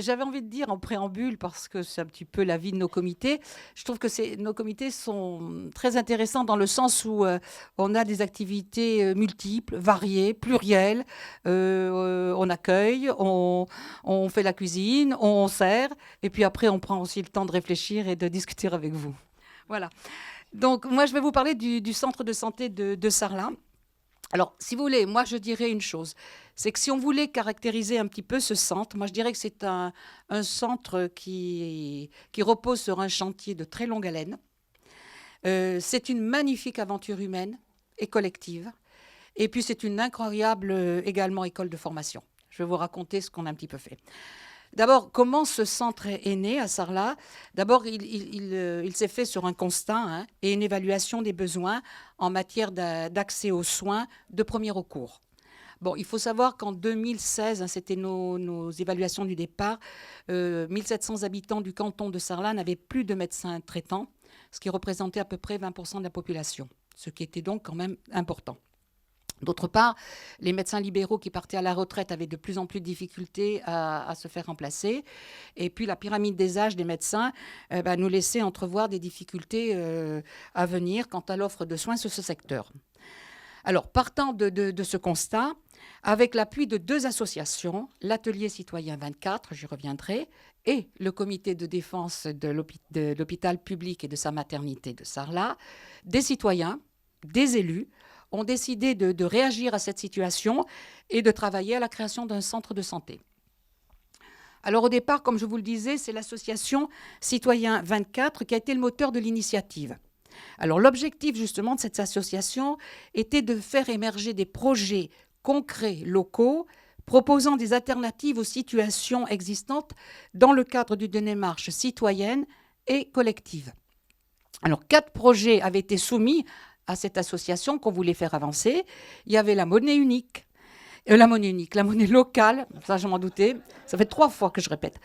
j'avais envie de dire en préambule, parce que c'est un petit peu la vie de nos comités, je trouve que nos comités sont très intéressants dans le sens où on a des activités multiples, variées, plurielles. On accueille, on fait la cuisine, on sert, et puis après on prend aussi le temps de réfléchir et de discuter avec vous. Voilà. Donc moi je vais vous parler du centre de santé de Sarlat. Alors, si vous voulez, moi je dirais une chose, c'est que si on voulait caractériser un petit peu ce centre, moi je dirais que c'est un centre qui repose sur un chantier de très longue haleine. C'est une magnifique aventure humaine et collective. Et puis c'est une incroyable également école de formation. Je vais vous raconter ce qu'on a un petit peu fait. D'abord, comment ce centre est né à Sarlat? D'abord, il s'est fait sur un constat et une évaluation des besoins en matière d'accès aux soins de premier recours. Bon, il faut savoir qu'en 2016, c'était nos évaluations du départ, 1700 habitants du canton de Sarlat n'avaient plus de médecins traitants, ce qui représentait à peu près 20% de la population, ce qui était donc quand même important. D'autre part, les médecins libéraux qui partaient à la retraite avaient de plus en plus de difficultés à se faire remplacer. Et puis la pyramide des âges des médecins nous laissait entrevoir des difficultés à venir quant à l'offre de soins sur ce secteur. Alors, partant de ce constat, avec l'appui de deux associations, l'Atelier citoyen 24, j'y reviendrai, et le comité de défense de l'hôpital public et de sa maternité de Sarlat, des citoyens, des élus, ont décidé de réagir à cette situation et de travailler à la création d'un centre de santé. Alors au départ, comme je vous le disais, c'est l'association Citoyen 24 qui a été le moteur de l'initiative. Alors l'objectif justement de cette association était de faire émerger des projets concrets locaux proposant des alternatives aux situations existantes dans le cadre d'une démarche citoyenne et collective. Alors 4 projets avaient été soumis à cette association qu'on voulait faire avancer. Il y avait la monnaie unique, la monnaie locale, ça je m'en doutais, ça fait 3 fois que je répète,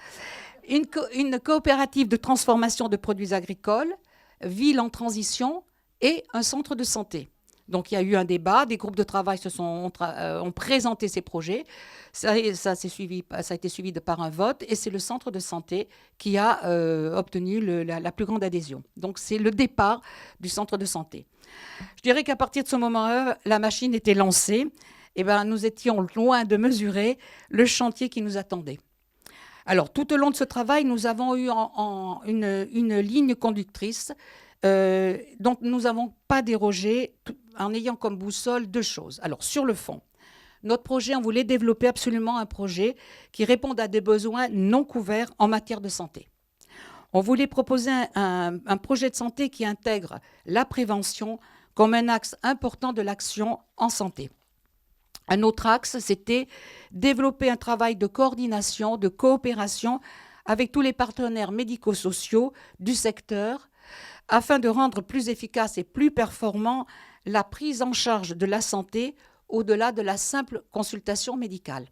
une coopérative de transformation de produits agricoles, ville en transition et un centre de santé. Donc il y a eu un débat, des groupes de travail ont présenté ces projets, ça a été suivi par un vote et c'est le centre de santé qui a obtenu la plus grande adhésion. Donc c'est le départ du centre de santé. Je dirais qu'à partir de ce moment-là, la machine était lancée. Et nous étions loin de mesurer le chantier qui nous attendait. Alors, tout au long de ce travail, nous avons eu une ligne conductrice dont nous n'avons pas dérogé en ayant comme boussole 2 choses. Alors, sur le fond, notre projet, on voulait développer absolument un projet qui réponde à des besoins non couverts en matière de santé. On voulait proposer un projet de santé qui intègre la prévention comme un axe important de l'action en santé. Un autre axe, c'était développer un travail de coordination, de coopération avec tous les partenaires médico-sociaux du secteur afin de rendre plus efficace et plus performant la prise en charge de la santé au-delà de la simple consultation médicale.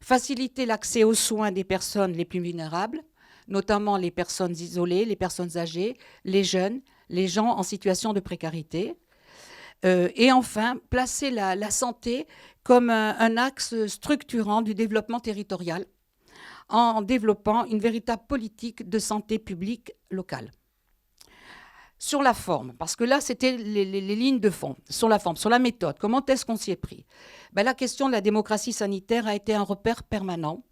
Faciliter l'accès aux soins des personnes les plus vulnérables, notamment les personnes isolées, les personnes âgées, les jeunes, les gens en situation de précarité. Et enfin, placer la santé comme un axe structurant du développement territorial en développant une véritable politique de santé publique locale. Sur la forme, parce que là, c'était les lignes de fond. Sur la forme, sur la méthode, comment est-ce qu'on s'y est pris? La question de la démocratie sanitaire a été un repère permanent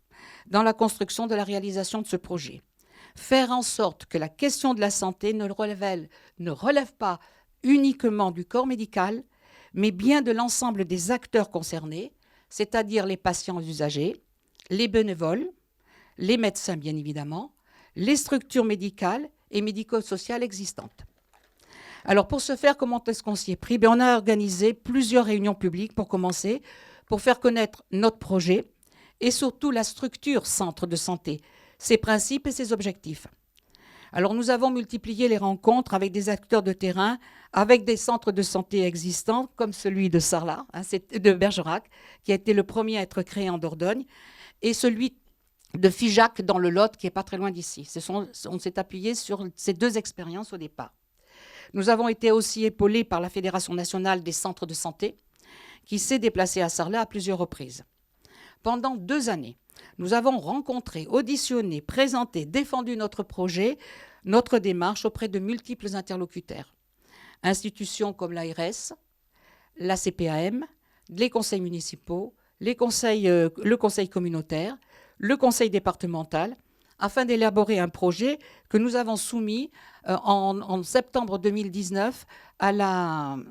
dans la construction de la réalisation de ce projet. Faire en sorte que la question de la santé ne relève pas uniquement du corps médical, mais bien de l'ensemble des acteurs concernés, c'est-à-dire les patients usagers, les bénévoles, les médecins bien évidemment, les structures médicales et médico-sociales existantes. Alors pour ce faire, comment est-ce qu'on s'y est pris? On a organisé plusieurs réunions publiques pour commencer, pour faire connaître notre projet et surtout la structure centre de santé, ses principes et ses objectifs. Alors nous avons multiplié les rencontres avec des acteurs de terrain, avec des centres de santé existants, comme celui de Sarlat, de Bergerac, qui a été le premier à être créé en Dordogne, et celui de Figeac dans le Lot, qui n'est pas très loin d'ici. On s'est appuyé sur ces 2 expériences au départ. Nous avons été aussi épaulés par la Fédération nationale des centres de santé, qui s'est déplacée à Sarlat à plusieurs reprises. Pendant 2 années, Nous avons rencontré, auditionné, présenté, défendu notre projet, notre démarche auprès de multiples interlocuteurs. Institutions comme l'ARS, la CPAM, les conseils municipaux, le conseil communautaire, le conseil départemental, afin d'élaborer un projet que nous avons soumis en septembre 2019 à l'ARS,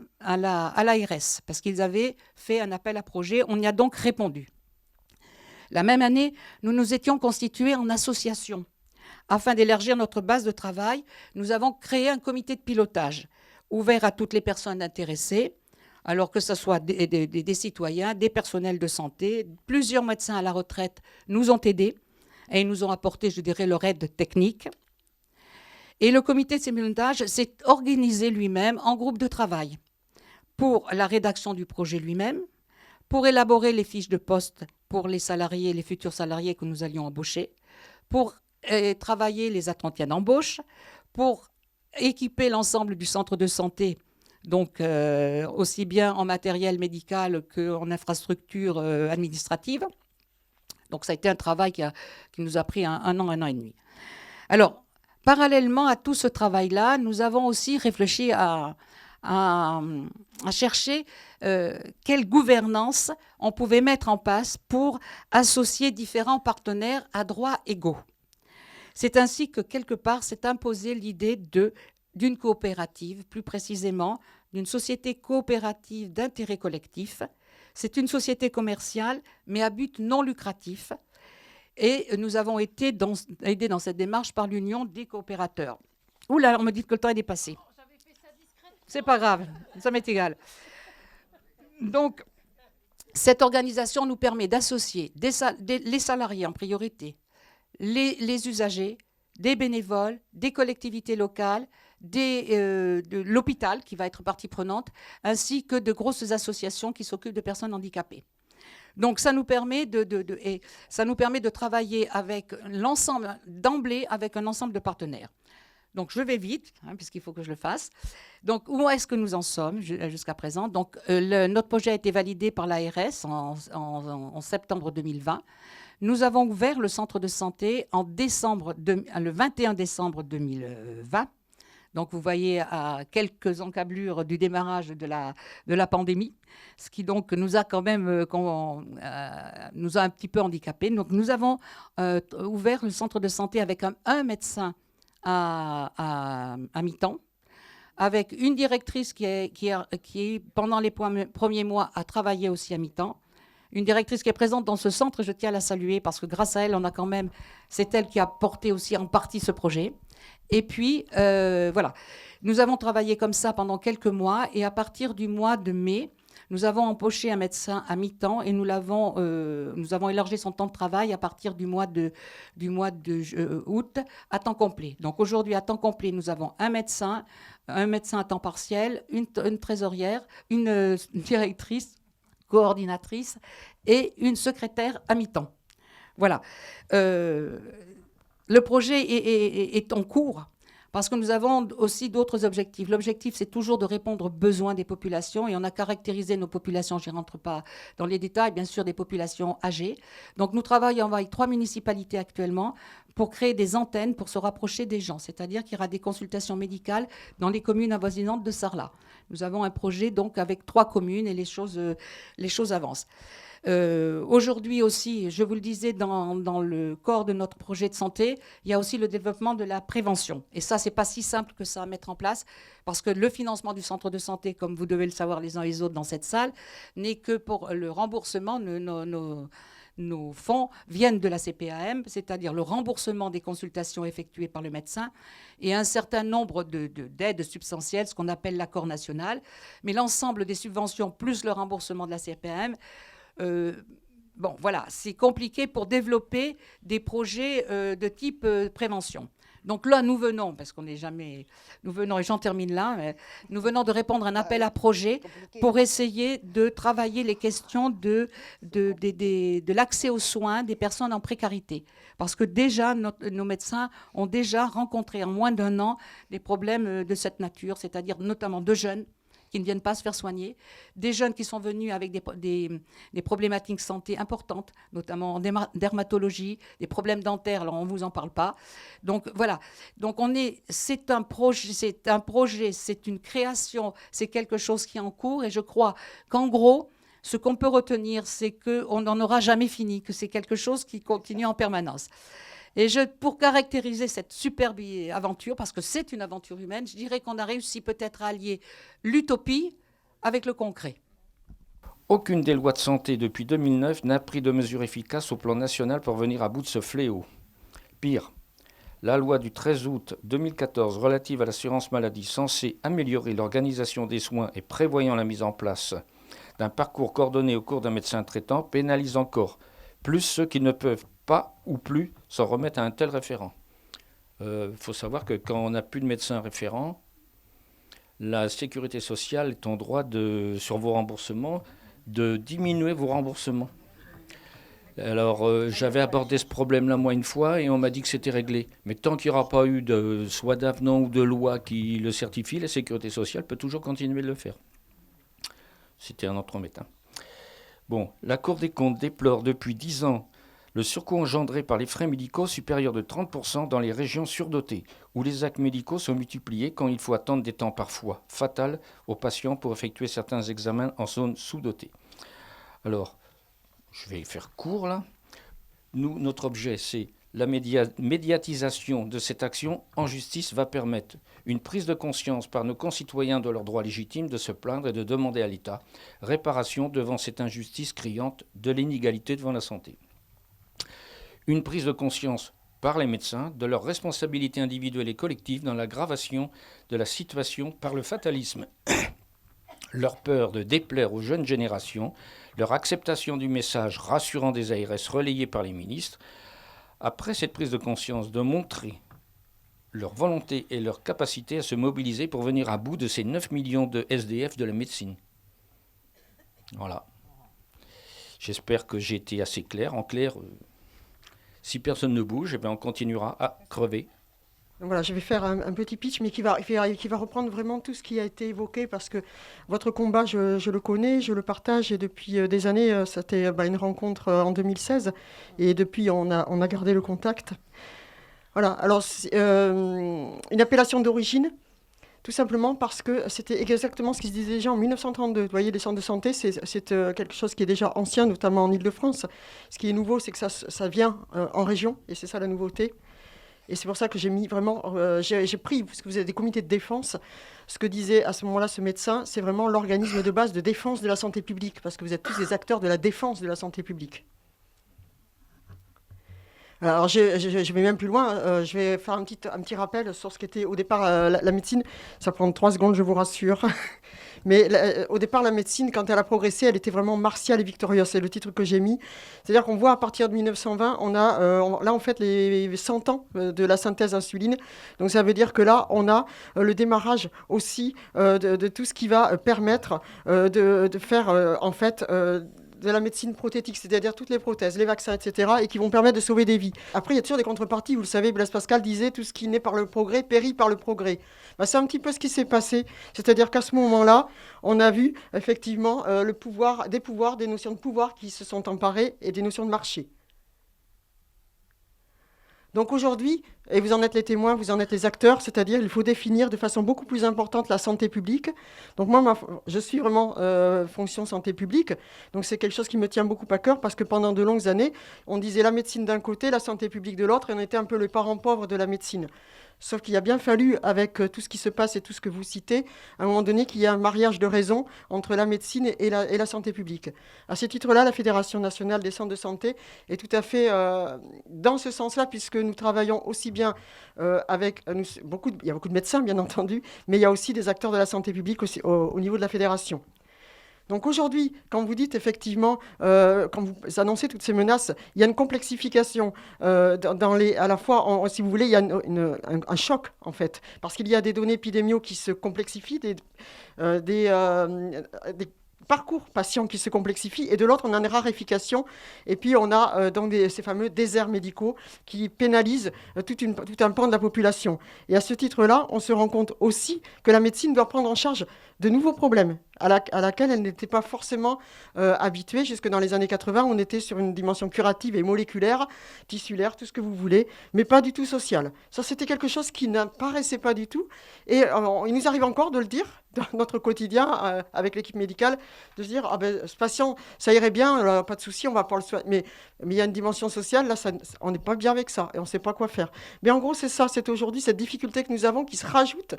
parce qu'ils avaient fait un appel à projet. On y a donc répondu. La même année, nous nous étions constitués en association. Afin d'élargir notre base de travail, nous avons créé un comité de pilotage ouvert à toutes les personnes intéressées, alors que ce soit des citoyens, des personnels de santé. Plusieurs médecins à la retraite nous ont aidés et ils nous ont apporté, je dirais, leur aide technique. Et le comité de pilotage s'est organisé lui-même en groupe de travail pour la rédaction du projet lui-même, pour élaborer les fiches de poste pour les salariés, les futurs salariés que nous allions embaucher, pour travailler les entretiens d'embauche, pour équiper l'ensemble du centre de santé, donc aussi bien en matériel médical qu'en infrastructure administrative. Donc ça a été un travail qui nous a pris un an et demi. Alors, parallèlement à tout ce travail-là, nous avons aussi réfléchi à chercher quelle gouvernance on pouvait mettre en place pour associer différents partenaires à droits égaux. C'est ainsi que, quelque part, s'est imposée l'idée d'une coopérative, plus précisément d'une société coopérative d'intérêt collectif. C'est une société commerciale, mais à but non lucratif. Et nous avons été aidés dans cette démarche par l'Union des coopérateurs. Oula, on me dit que le temps est dépassé. C'est pas grave, ça m'est égal. Donc, cette organisation nous permet d'associer les salariés en priorité, les usagers, des bénévoles, des collectivités locales, de l'hôpital qui va être partie prenante, ainsi que de grosses associations qui s'occupent de personnes handicapées. Donc ça nous permet de travailler avec l'ensemble, d'emblée avec un ensemble de partenaires. Donc je vais vite, puisqu'il faut que je le fasse. Donc où est-ce que nous en sommes jusqu'à présent? Donc notre projet a été validé par l'ARS en septembre 2020. Nous avons ouvert le centre de santé le 21 décembre 2020. Donc, vous voyez à quelques encablures du démarrage de la pandémie, ce qui donc nous a quand même nous a un petit peu handicapés. Donc, nous avons ouvert le centre de santé avec un médecin à mi-temps, avec une directrice qui pendant les premiers mois, a travaillé aussi à mi-temps. Une directrice qui est présente dans ce centre, je tiens à la saluer parce que grâce à elle, c'est elle qui a porté aussi en partie ce projet. Et puis, voilà, nous avons travaillé comme ça pendant quelques mois et à partir du mois de mai, nous avons embauché un médecin à mi-temps et nous avons élargi son temps de travail à partir du mois de août à temps complet. Donc aujourd'hui, à temps complet, nous avons un médecin à temps partiel, une trésorière, une directrice, coordinatrice et une secrétaire à mi-temps. Voilà. Le projet est en cours parce que nous avons aussi d'autres objectifs. L'objectif, c'est toujours de répondre aux besoins des populations et on a caractérisé nos populations, je ne rentre pas dans les détails, bien sûr, des populations âgées. Donc nous travaillons avec 3 municipalités actuellement pour créer des antennes pour se rapprocher des gens, c'est-à-dire qu'il y aura des consultations médicales dans les communes avoisinantes de Sarlat. Nous avons un projet donc avec 3 communes et les choses avancent. Aujourd'hui aussi, je vous le disais, dans le corps de notre projet de santé, il y a aussi le développement de la prévention. Et ça, c'est pas si simple que ça à mettre en place, parce que le financement du centre de santé, comme vous devez le savoir les uns et les autres dans cette salle, n'est que pour le remboursement. Nos fonds viennent de la CPAM, c'est-à-dire le remboursement des consultations effectuées par le médecin et un certain nombre d'aides substantielles, ce qu'on appelle l'accord national. Mais l'ensemble des subventions plus le remboursement de la CPAM, bon, voilà, c'est compliqué pour développer des projets de type prévention. Donc là, nous venons, parce qu'on n'est jamais... Nous venons, et j'en termine là, nous venons de répondre à un appel à projet pour essayer de travailler les questions de l'accès aux soins des personnes en précarité. Parce que déjà, nos médecins ont déjà rencontré en moins d'1 an des problèmes de cette nature, c'est-à-dire notamment de jeunes qui ne viennent pas se faire soigner, des jeunes qui sont venus avec des problématiques santé importantes, notamment en dermatologie, des problèmes dentaires, alors on ne vous en parle pas. Donc voilà, donc c'est un projet, c'est une création, c'est quelque chose qui est en cours, et je crois qu'en gros, ce qu'on peut retenir, c'est qu'on n'en aura jamais fini, que c'est quelque chose qui continue en permanence. Et pour caractériser cette superbe aventure, parce que c'est une aventure humaine, je dirais qu'on a réussi peut-être à allier l'utopie avec le concret. Aucune des lois de santé depuis 2009 n'a pris de mesures efficaces au plan national pour venir à bout de ce fléau. Pire, la loi du 13 août 2014 relative à l'assurance maladie, censée améliorer l'organisation des soins et prévoyant la mise en place d'un parcours coordonné au cours d'un médecin traitant, pénalise encore plus ceux qui ne peuvent pas ou plus s'en remettre à un tel référent. Faut savoir que quand on n'a plus de médecin référent, la sécurité sociale est en droit sur vos remboursements de diminuer vos remboursements. Alors, j'avais abordé ce problème-là, moi, une fois, et on m'a dit que c'était réglé. Mais tant qu'il n'y aura pas eu soit d'avenant ou de loi qui le certifie, la sécurité sociale peut toujours continuer de le faire. C'était un entremettant. Bon, la Cour des comptes déplore depuis 10 ans le surcoût engendré par les frais médicaux supérieur de 30% dans les régions surdotées, où les actes médicaux sont multipliés quand il faut attendre des temps parfois fatals aux patients pour effectuer certains examens en zone sous-dotée. Alors, je vais faire court là. Notre objet, c'est la médiatisation de cette action en justice va permettre une prise de conscience par nos concitoyens de leur droit légitime de se plaindre et de demander à l'État réparation devant cette injustice criante de l'inégalité devant la santé. Une prise de conscience par les médecins de leur responsabilité individuelle et collective dans l'aggravation de la situation par le fatalisme, leur peur de déplaire aux jeunes générations, leur acceptation du message rassurant des ARS relayé par les ministres, après cette prise de conscience, de montrer leur volonté et leur capacité à se mobiliser pour venir à bout de ces 9 millions de SDF de la médecine. Voilà. J'espère que j'ai été assez clair. En clair, si personne ne bouge, eh bien on continuera à crever. Donc voilà, je vais faire un petit pitch, mais qui va reprendre vraiment tout ce qui a été évoqué, parce que votre combat, je le connais, je le partage, et depuis des années, c'était une rencontre en 2016, et depuis, on a gardé le contact. Voilà, alors, une appellation d'origine, tout simplement parce que c'était exactement ce qui se disait déjà en 1932. Vous voyez, les centres de santé, c'est quelque chose qui est déjà ancien, notamment en Île-de-France. Ce qui est nouveau, c'est que ça vient en région, et c'est ça la nouveauté. Et c'est pour ça que j'ai mis vraiment, j'ai pris, parce que vous avez des comités de défense, ce que disait à ce moment-là ce médecin, c'est vraiment l'organisme de base de défense de la santé publique, parce que vous êtes tous des acteurs de la défense de la santé publique. Alors je vais même plus loin, je vais faire un petit rappel sur ce qu'était au départ la médecine. Ça prend 3 secondes, je vous rassure. Mais au départ, la médecine, quand elle a progressé, elle était vraiment martiale et victorieuse. C'est le titre que j'ai mis. C'est-à-dire qu'on voit à partir de 1920, là, on fête les 100 ans de la synthèse insuline. Donc ça veut dire que là, on a le démarrage aussi de tout ce qui va permettre de faire, en fait... de la médecine prothétique, c'est-à-dire toutes les prothèses, les vaccins, etc., et qui vont permettre de sauver des vies. Après, il y a toujours des contreparties. Vous le savez, Blaise Pascal disait « Tout ce qui naît par le progrès périt par le progrès ». C'est un petit peu ce qui s'est passé. C'est-à-dire qu'à ce moment-là, on a vu effectivement des notions de pouvoir qui se sont emparées et des notions de marché. Donc aujourd'hui, et vous en êtes les témoins, vous en êtes les acteurs, c'est-à-dire il faut définir de façon beaucoup plus importante la santé publique. Donc moi, je suis vraiment fonction santé publique, donc c'est quelque chose qui me tient beaucoup à cœur, parce que pendant de longues années, on disait la médecine d'un côté, la santé publique de l'autre, et on était un peu les parents pauvres de la médecine. Sauf qu'il a bien fallu, avec tout ce qui se passe et tout ce que vous citez, à un moment donné, qu'il y ait un mariage de raison entre la médecine et la santé publique. À ce titre-là, la Fédération nationale des centres de santé est tout à fait dans ce sens-là, puisque nous travaillons aussi bien avec... il y a beaucoup de médecins, bien entendu, mais il y a aussi des acteurs de la santé publique aussi, au niveau de la fédération. Donc aujourd'hui, quand vous dites effectivement, quand vous annoncez toutes ces menaces, il y a une complexification à la fois, si vous voulez, il y a un choc en fait, parce qu'il y a des données épidémiaux qui se complexifient, des parcours patient qui se complexifie, et de l'autre, on a une raréfication, et puis on a donc ces fameux déserts médicaux qui pénalisent tout un pan de la population. Et à ce titre-là, on se rend compte aussi que la médecine doit prendre en charge de nouveaux problèmes à laquelle elle n'était pas forcément habituée. Jusque dans les années 80, on était sur une dimension curative et moléculaire, tissulaire, tout ce que vous voulez, mais pas du tout sociale. Ça, c'était quelque chose qui n'apparaissait pas du tout, et il nous arrive encore de le dire dans notre quotidien avec l'équipe médicale, de se dire ah ben, ce patient, ça irait bien, pas de souci, on va pas le soigner. Mais il y a une dimension sociale, là, on n'est pas bien avec ça, et on ne sait pas quoi faire. Mais en gros, c'est ça, c'est aujourd'hui cette difficulté que nous avons qui surajoute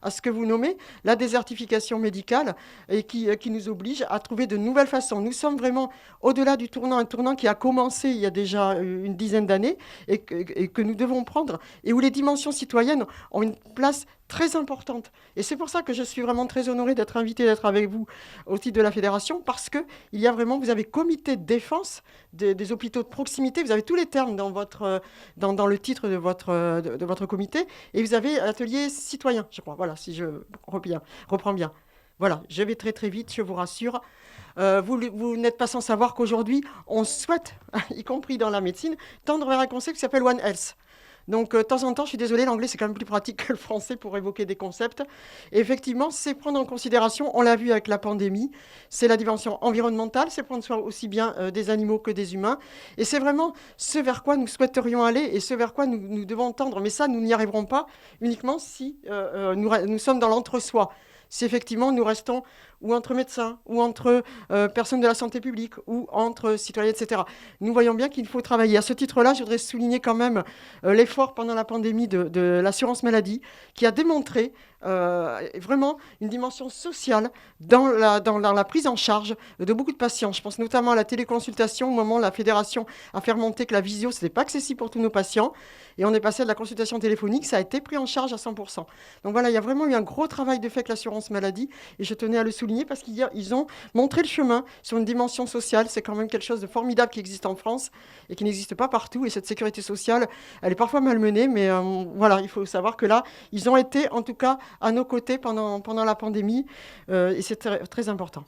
à ce que vous nommez la désertification médicale, et qui nous oblige à trouver de nouvelles façons. Nous sommes vraiment au-delà du tournant, un tournant qui a commencé il y a déjà une dizaine d'années, et que nous devons prendre, et où les dimensions citoyennes ont une place très importante. Et c'est pour ça que je suis vraiment très honorée d'être invitée, d'être avec vous au titre de la Fédération, parce que il y a vraiment, vous avez comité de défense des hôpitaux de proximité, vous avez tous les termes dans le titre de votre comité, et vous avez atelier citoyen, je crois, voilà, si je reprends bien. Voilà, je vais très très vite, je vous rassure. Vous n'êtes pas sans savoir qu'aujourd'hui, on souhaite, y compris dans la médecine, tendre vers un concept qui s'appelle One Health. Donc, de temps en temps, je suis désolée, l'anglais, c'est quand même plus pratique que le français pour évoquer des concepts. Et effectivement, c'est prendre en considération, on l'a vu avec la pandémie, c'est la dimension environnementale, c'est prendre soin aussi bien des animaux que des humains. Et c'est vraiment ce vers quoi nous souhaiterions aller et ce vers quoi nous devons tendre. Mais ça, nous n'y arriverons pas uniquement si nous sommes dans l'entre-soi. Si effectivement nous restons ou entre médecins, ou entre personnes de la santé publique, ou entre citoyens, etc. Nous voyons bien qu'il faut travailler. À ce titre-là, je voudrais souligner quand même l'effort pendant la pandémie de l'assurance maladie, qui a démontré vraiment une dimension sociale dans la prise en charge de beaucoup de patients. Je pense notamment à la téléconsultation, au moment où la fédération a fait remonter que la visio, ce n'était pas accessible pour tous nos patients, et on est passé de la consultation téléphonique, ça a été pris en charge à 100%. Donc voilà, il y a vraiment eu un gros travail de fait avec l'assurance maladie, et je tenais à le souligner parce qu'ils ont montré le chemin sur une dimension sociale. C'est quand même quelque chose de formidable qui existe en France et qui n'existe pas partout. Et cette sécurité sociale, elle est parfois malmenée, mais voilà, il faut savoir que là, ils ont été en tout cas à nos côtés pendant la pandémie, et c'est très, très important.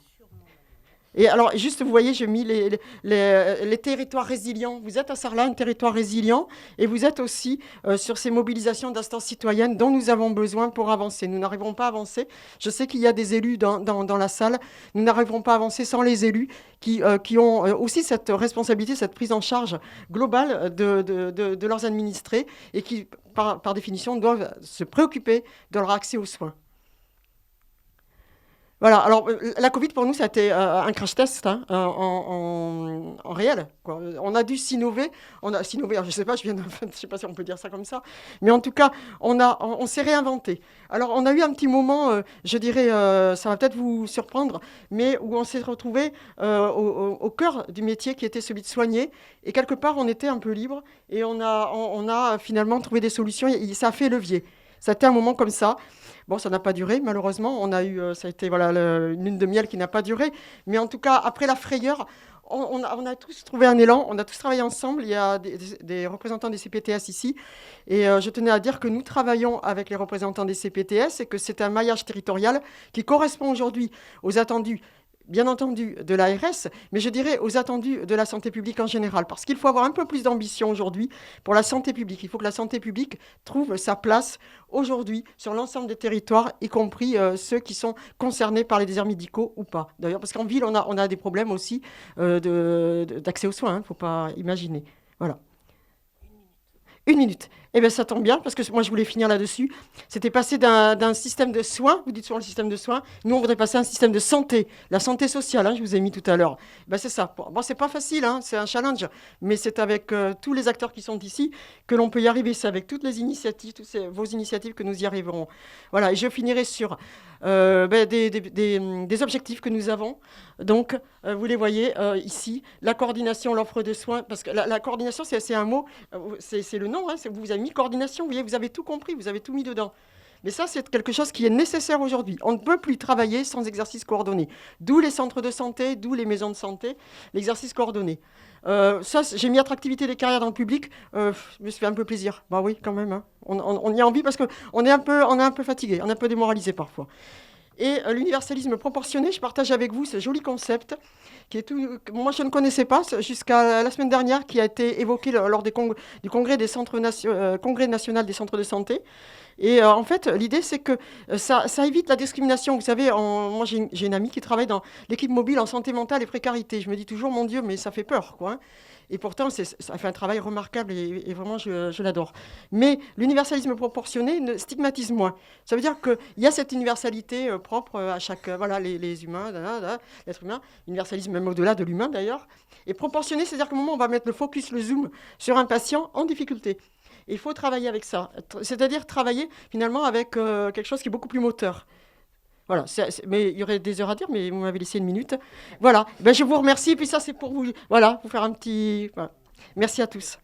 Et alors, juste, vous voyez, j'ai mis les territoires résilients. Vous êtes à Sarlat, un territoire résilient, et vous êtes aussi sur ces mobilisations d'instances citoyennes dont nous avons besoin pour avancer. Nous n'arriverons pas à avancer. Je sais qu'il y a des élus dans la salle. Nous n'arriverons pas à avancer sans les élus qui ont aussi cette responsabilité, cette prise en charge globale de leurs administrés, et qui, par définition, doivent se préoccuper de leur accès aux soins. Voilà, alors la Covid pour nous, ça a été un crash test en réel, quoi. On a dû s'innover, alors, je sais pas, je sais pas si on peut dire ça comme ça, mais en tout cas, on s'est réinventé. Alors on a eu un petit moment, je dirais, ça va peut-être vous surprendre, mais où on s'est retrouvé au cœur du métier qui était celui de soigner, et quelque part on était un peu libre, et on a finalement trouvé des solutions, et ça a fait levier. Ça a été un moment comme ça. Bon, ça n'a pas duré, malheureusement. Ça a été une lune de miel qui n'a pas duré. Mais en tout cas, après la frayeur, on a tous trouvé un élan. On a tous travaillé ensemble. Il y a des représentants des CPTS ici. Et je tenais à dire que nous travaillons avec les représentants des CPTS et que c'est un maillage territorial qui correspond aujourd'hui aux attendus, bien entendu, de l'ARS, mais je dirais aux attendus de la santé publique en général, parce qu'il faut avoir un peu plus d'ambition aujourd'hui pour la santé publique. Il faut que la santé publique trouve sa place aujourd'hui sur l'ensemble des territoires, y compris ceux qui sont concernés par les déserts médicaux ou pas. D'ailleurs, parce qu'en ville, on a des problèmes aussi d'accès aux soins, il ne faut pas imaginer. Voilà. Une minute. Eh bien, ça tombe bien, parce que moi, je voulais finir là-dessus. C'était passer d'un système de soins, vous dites souvent le système de soins, nous, on voudrait passer à un système de santé, la santé sociale, je vous ai mis tout à l'heure. Ben, c'est ça. Bon, c'est pas facile, c'est un challenge, mais c'est avec tous les acteurs qui sont ici que l'on peut y arriver. C'est avec toutes les initiatives, vos initiatives que nous y arriverons. Voilà, et je finirai sur des objectifs que nous avons. Donc, vous les voyez ici, la coordination, l'offre de soins, parce que la coordination, c'est un mot, c'est le nom, vous avez mis coordination, vous voyez, vous avez tout compris, vous avez tout mis dedans. Mais ça, c'est quelque chose qui est nécessaire aujourd'hui. On ne peut plus travailler sans exercice coordonné. D'où les centres de santé, d'où les maisons de santé, l'exercice coordonné. Ça, j'ai mis attractivité des carrières dans le public. Je me suis fait un peu plaisir. Bah oui, quand même. On y a envie parce qu'on est un peu fatigué, on est un peu démoralisé parfois. Et l'universalisme proportionné, je partage avec vous ce joli concept qui est tout, que moi je ne connaissais pas jusqu'à la semaine dernière, qui a été évoqué lors du congrès congrès national des centres de santé. Et en fait, l'idée, c'est que ça évite la discrimination. Vous savez, moi, j'ai une amie qui travaille dans l'équipe mobile en santé mentale et précarité. Je me dis toujours, mon Dieu, mais ça fait peur, quoi. Et pourtant, ça fait un travail remarquable et vraiment, je l'adore. Mais l'universalisme proportionné stigmatise moins. Ça veut dire qu'il y a cette universalité propre à chaque... voilà, les humains, l'être humain. Universalisme même au-delà de l'humain, d'ailleurs. Et proportionné, c'est-à-dire qu'au moment où on va mettre le focus, le zoom sur un patient en difficulté. Et il faut travailler avec ça. C'est-à-dire travailler, finalement, avec quelque chose qui est beaucoup plus moteur. Voilà, mais il y aurait des heures à dire, mais vous m'avez laissé 1 minute. Voilà, ben, je vous remercie, et puis ça c'est pour vous, voilà, vous faire un petit... Voilà. Merci à tous.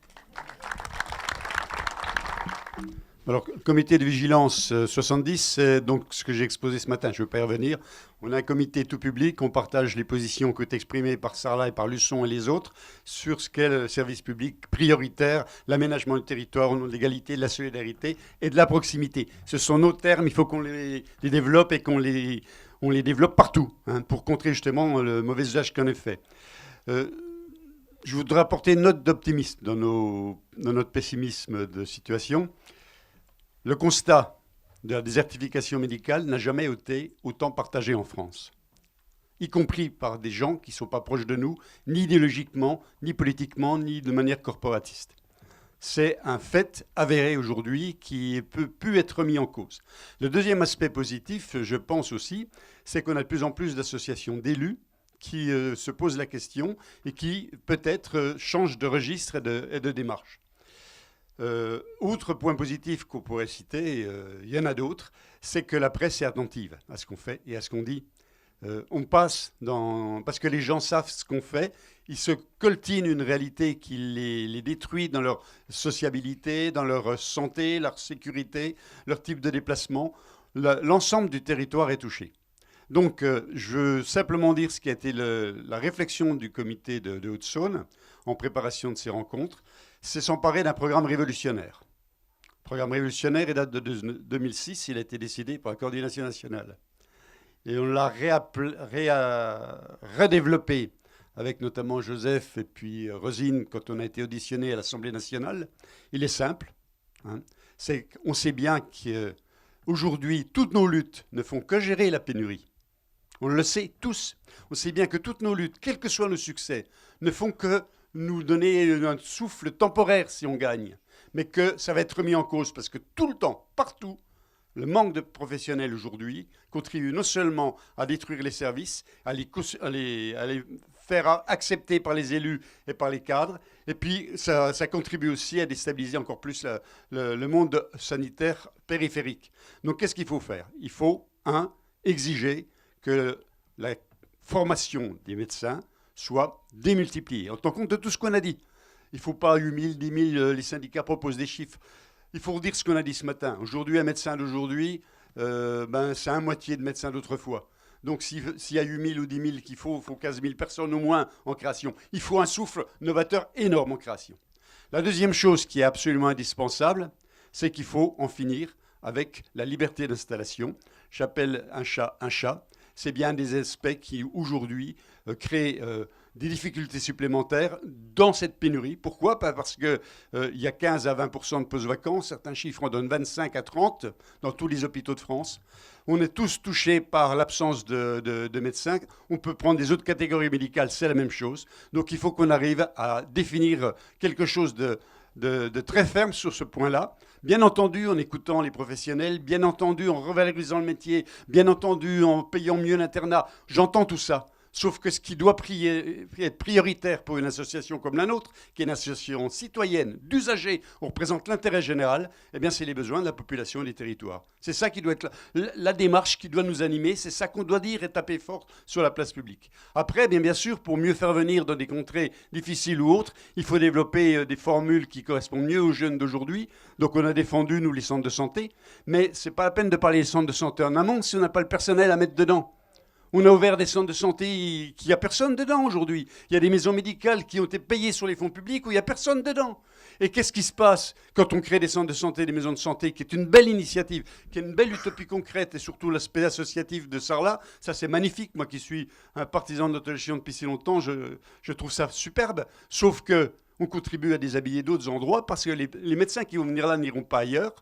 Alors, comité de vigilance 70, c'est donc ce que j'ai exposé ce matin, je ne veux pas y revenir. On a un comité tout public, on partage les positions qui ont été exprimées par Sarla et par Luçon et les autres sur ce qu'est le service public prioritaire, l'aménagement du territoire au nom de l'égalité, de la solidarité et de la proximité. Ce sont nos termes, il faut qu'on les développe et qu'on les développe partout, hein, pour contrer justement le mauvais usage qu'on ait fait. Je voudrais apporter une note d'optimisme dans notre pessimisme de situation. Le constat de la désertification médicale n'a jamais été autant partagé en France, y compris par des gens qui ne sont pas proches de nous, ni idéologiquement, ni politiquement, ni de manière corporatiste. C'est un fait avéré aujourd'hui qui ne peut plus être remis en cause. Le deuxième aspect positif, je pense aussi, c'est qu'on a de plus en plus d'associations d'élus qui se posent la question et qui peut-être changent de registre et de démarche. Outre point positif qu'on pourrait citer, il y en a d'autres, c'est que la presse est attentive à ce qu'on fait et à ce qu'on dit. On passe parce que les gens savent ce qu'on fait, ils se coltinent une réalité qui les détruit dans leur sociabilité, dans leur santé, leur sécurité, leur type de déplacement. L'ensemble du territoire est touché. Donc, je veux simplement dire ce qui a été la réflexion du comité de Haute-Saône en préparation de ces rencontres. C'est s'emparer d'un programme révolutionnaire. Le programme révolutionnaire, il date de 2006, il a été décidé par la coordination nationale. Et on l'a redéveloppé avec notamment Joseph et puis Rosine quand on a été auditionné à l'Assemblée nationale. Il est simple. Hein. On sait bien qu'aujourd'hui, toutes nos luttes ne font que gérer la pénurie. On le sait tous. On sait bien que toutes nos luttes, quels que soient nos succès, ne font que nous donner un souffle temporaire si on gagne, mais que ça va être remis en cause parce que tout le temps, partout, le manque de professionnels aujourd'hui contribue non seulement à détruire les services, à les faire accepter par les élus et par les cadres, et puis ça contribue aussi à déstabiliser encore plus le monde sanitaire périphérique. Donc qu'est-ce qu'il faut faire ? Il faut, exiger que la formation des médecins soit démultipliée, en tenant compte de tout ce qu'on a dit. Il ne faut pas 8 000, 10 000, les syndicats proposent des chiffres. Il faut redire ce qu'on a dit ce matin. Aujourd'hui, un médecin d'aujourd'hui, c'est un moitié de médecin d'autrefois. Donc s'il y a 8 000 ou 10 000 qu'il faut 15 000 personnes au moins en création. Il faut un souffle novateur énorme en création. La deuxième chose qui est absolument indispensable, c'est qu'il faut en finir avec la liberté d'installation. J'appelle un chat un chat. C'est bien des aspects qui, aujourd'hui, créent des difficultés supplémentaires dans cette pénurie. Pourquoi ? Parce qu'il y a 15 à 20% de postes vacants. Certains chiffres en donnent 25 à 30 dans tous les hôpitaux de France. On est tous touchés par l'absence de médecins. On peut prendre des autres catégories médicales, c'est la même chose. Donc il faut qu'on arrive à définir quelque chose de très ferme sur ce point-là. Bien entendu, en écoutant les professionnels, bien entendu, en revalorisant le métier, bien entendu, en payant mieux l'internat. J'entends tout ça. Sauf que ce qui doit être prioritaire pour une association comme la nôtre, qui est une association citoyenne, d'usagers, on représente l'intérêt général, eh bien, c'est les besoins de la population et des territoires. C'est ça qui doit être la démarche qui doit nous animer, c'est ça qu'on doit dire et taper fort sur la place publique. Après, bien sûr, pour mieux faire venir dans des contrées difficiles ou autres, il faut développer des formules qui correspondent mieux aux jeunes d'aujourd'hui. Donc on a défendu, nous, les centres de santé, mais ce n'est pas la peine de parler des centres de santé en amont si on n'a pas le personnel à mettre dedans. On a ouvert des centres de santé qui n'y a personne dedans aujourd'hui. Il y a des maisons médicales qui ont été payées sur les fonds publics où il n'y a personne dedans. Et qu'est-ce qui se passe quand on crée des centres de santé, des maisons de santé, qui est une belle initiative, qui est une belle utopie concrète, et surtout l'aspect associatif de Sarlat, ça c'est magnifique. Moi qui suis un partisan de l'autogétion depuis si longtemps, je trouve ça superbe. Sauf que on contribue à déshabiller d'autres endroits parce que les médecins qui vont venir là n'iront pas ailleurs.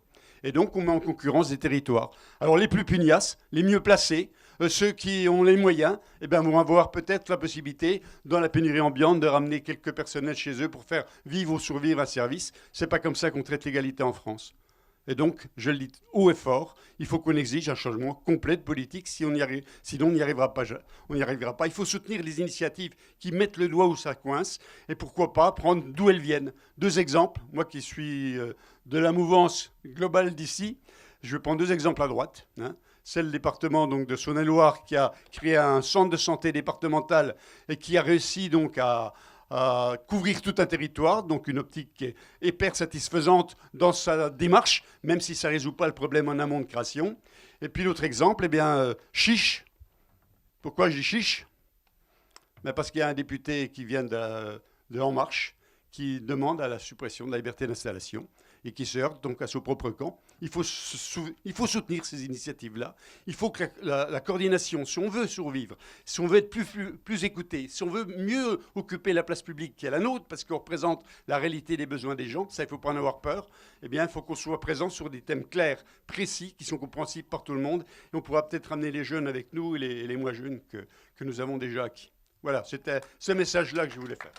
Et donc, on met en concurrence des territoires. Alors, les plus pugnaces, les mieux placés, ceux qui ont les moyens, eh ben, vont avoir peut-être la possibilité, dans la pénurie ambiante, de ramener quelques personnels chez eux pour faire vivre ou survivre un service. C'est pas comme ça qu'on traite l'égalité en France. Et donc, je le dis haut et fort, il faut qu'on exige un changement complet de politique, sinon on n'y arrivera pas. On n'y arrivera pas. Il faut soutenir les initiatives qui mettent le doigt où ça coince, et pourquoi pas prendre d'où elles viennent. 2 exemples, moi qui suis de la mouvance globale d'ici, je vais prendre 2 exemples à droite. C'est le département donc, de Saône-et-Loire qui a créé un centre de santé départemental et qui a réussi donc à couvrir tout un territoire, donc une optique qui est hyper satisfaisante dans sa démarche, même si ça ne résout pas le problème en amont de création. Et puis l'autre exemple, eh bien, Chiche. Pourquoi je dis Chiche? Parce qu'il y a un député qui vient de En Marche qui demande à la suppression de la liberté d'installation et qui se heurte donc à son propre camp. Il faut soutenir ces initiatives-là. Il faut que la coordination, si on veut survivre, si on veut être plus écouté, si on veut mieux occuper la place publique qui est la nôtre, parce qu'on représente la réalité des besoins des gens, ça il ne faut pas en avoir peur, eh bien il faut qu'on soit présent sur des thèmes clairs, précis, qui sont compréhensibles par tout le monde. Et on pourra peut-être ramener les jeunes avec nous et les moins jeunes que nous avons déjà acquis. Voilà, c'était ce message-là que je voulais faire.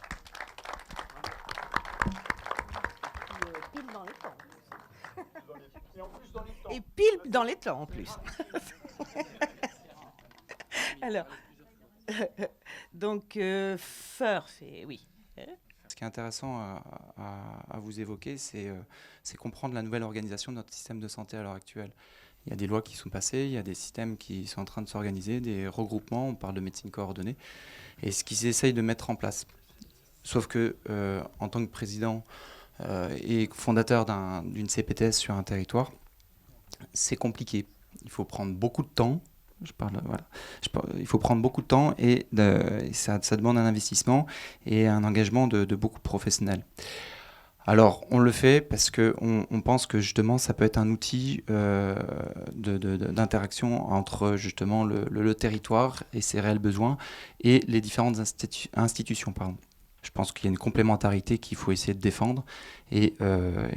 Et pile dans les temps en plus. Alors, donc, oui. Ce qui est intéressant à vous évoquer, c'est comprendre la nouvelle organisation de notre système de santé à l'heure actuelle. Il y a des lois qui sont passées, il y a des systèmes qui sont en train de s'organiser, des regroupements, on parle de médecine coordonnée, et ce qu'ils essayent de mettre en place. Sauf que, en tant que président et fondateur d'une CPTS sur un territoire, c'est compliqué. Il faut prendre beaucoup de temps. Il faut prendre beaucoup de temps et ça demande un investissement et un engagement de beaucoup de professionnels. Alors, on le fait parce qu'on pense que justement, ça peut être un outil d'interaction entre justement le territoire et ses réels besoins et les différentes institutions. Pardon. Je pense qu'il y a une complémentarité qu'il faut essayer de défendre et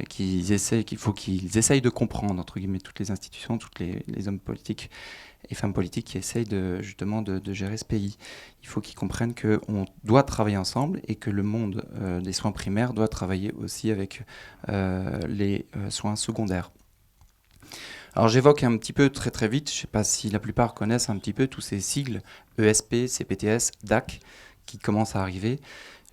qu'il faut qu'ils essayent de comprendre, entre guillemets, toutes les institutions, tous les hommes politiques et femmes politiques qui essayent justement de gérer ce pays. Il faut qu'ils comprennent qu'on doit travailler ensemble et que le monde des soins primaires doit travailler aussi avec les soins secondaires. Alors j'évoque un petit peu très très vite, je ne sais pas si la plupart connaissent un petit peu tous ces sigles ESP, CPTS, DAC qui commencent à arriver.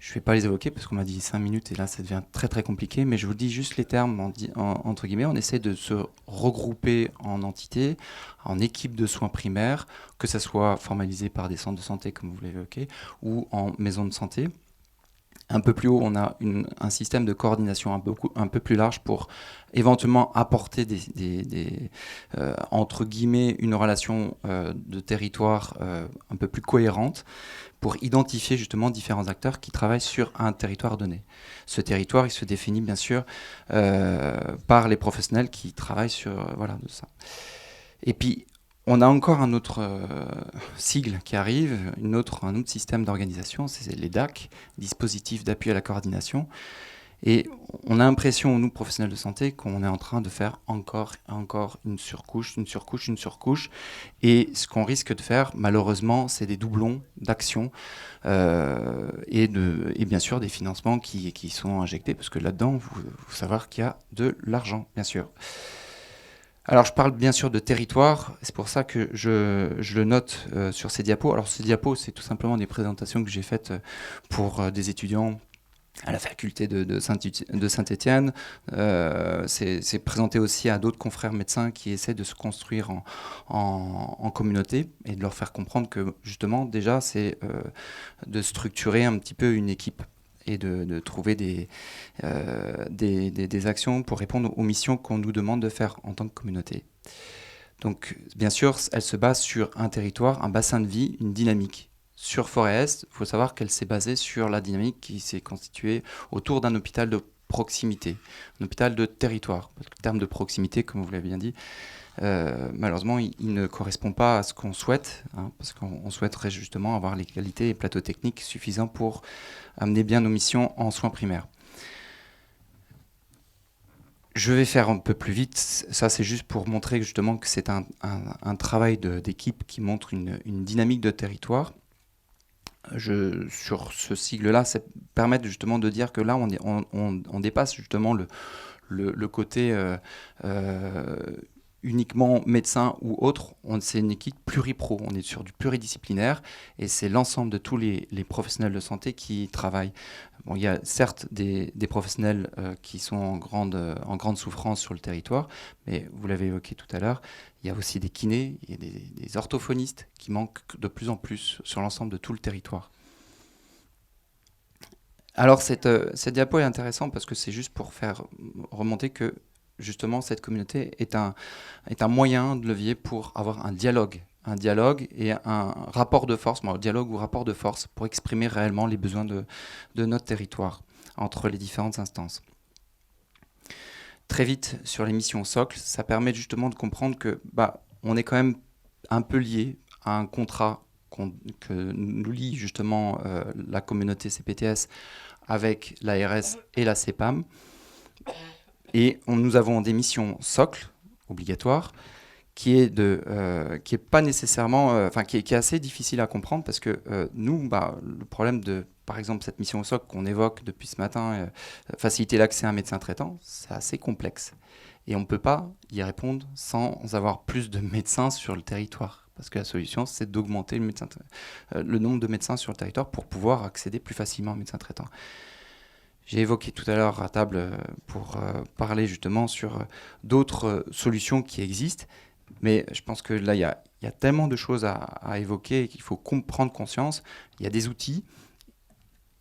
Je ne vais pas les évoquer parce qu'on m'a dit 5 minutes et là ça devient très très compliqué, mais je vous dis juste les termes entre guillemets. On essaie de se regrouper en entités, en équipes de soins primaires, que ça soit formalisé par des centres de santé comme vous l'évoquez, ou en maison de santé. Un peu plus haut, on a un système de coordination un peu plus large pour éventuellement apporter entre guillemets une relation de territoire un peu plus cohérente pour identifier justement différents acteurs qui travaillent sur un territoire donné. Ce territoire, il se définit bien sûr par les professionnels qui travaillent sur de ça. Et puis, on a encore un autre sigle qui arrive, un autre système d'organisation, c'est les DAC, dispositifs d'appui à la coordination. Et on a l'impression, nous, professionnels de santé, qu'on est en train de faire encore une surcouche. Et ce qu'on risque de faire, malheureusement, c'est des doublons d'actions et bien sûr des financements qui sont injectés, parce que là-dedans, il faut savoir qu'il y a de l'argent, bien sûr. Alors, je parle bien sûr de territoire, c'est pour ça que je le note sur ces diapos. Alors, ces diapos, c'est tout simplement des présentations que j'ai faites pour des étudiants à la faculté de Saint-Étienne. C'est présenté aussi à d'autres confrères médecins qui essaient de se construire en communauté et de leur faire comprendre que, justement, déjà, c'est de structurer un petit peu une équipe et de trouver des actions pour répondre aux missions qu'on nous demande de faire en tant que communauté. Donc, bien sûr, elle se base sur un territoire, un bassin de vie, une dynamique. Sur Forêt Est, il faut savoir qu'elle s'est basée sur la dynamique qui s'est constituée autour d'un hôpital de proximité, un hôpital de territoire. Parce que le terme de proximité, comme vous l'avez bien dit, malheureusement, il ne correspond pas à ce qu'on souhaite, parce qu'on souhaiterait justement avoir les qualités et plateaux techniques suffisants pour amener bien nos missions en soins primaires. Je vais faire un peu plus vite. Ça, c'est juste pour montrer justement que c'est un travail d'équipe qui montre une dynamique de territoire. Sur ce sigle-là, ça permet justement de dire que là, on dépasse justement le côté uniquement médecin ou autre. C'est une équipe pluripro, on est sur du pluridisciplinaire et c'est l'ensemble de tous les professionnels de santé qui travaillent. Bon, il y a certes des professionnels qui sont en grande souffrance sur le territoire, mais vous l'avez évoqué tout à l'heure, il y a aussi des kinés, il y a des orthophonistes qui manquent de plus en plus sur l'ensemble de tout le territoire. Alors cette diapo est intéressante parce que c'est juste pour faire remonter que justement cette communauté est un moyen de levier pour avoir un dialogue et un rapport de force, dialogue ou rapport de force pour exprimer réellement les besoins de notre territoire entre les différentes instances. Très vite sur les missions socles, ça permet justement de comprendre que on est quand même un peu lié à un contrat que nous lie justement la communauté CPTS avec l'ARS et la CEPAM. Et nous avons des missions socles obligatoires qui est pas nécessairement, qui est assez difficile à comprendre parce que nous, le problème de, par exemple, cette mission au socle qu'on évoque depuis ce matin, faciliter l'accès à un médecin traitant, c'est assez complexe. Et on ne peut pas y répondre sans avoir plus de médecins sur le territoire. Parce que la solution, c'est d'augmenter le nombre de médecins sur le territoire pour pouvoir accéder plus facilement à un médecin traitant. J'ai évoqué tout à l'heure à table pour parler justement sur d'autres solutions qui existent. Mais je pense que là, il y a tellement de choses à évoquer qu'il faut prendre conscience. Il y a des outils.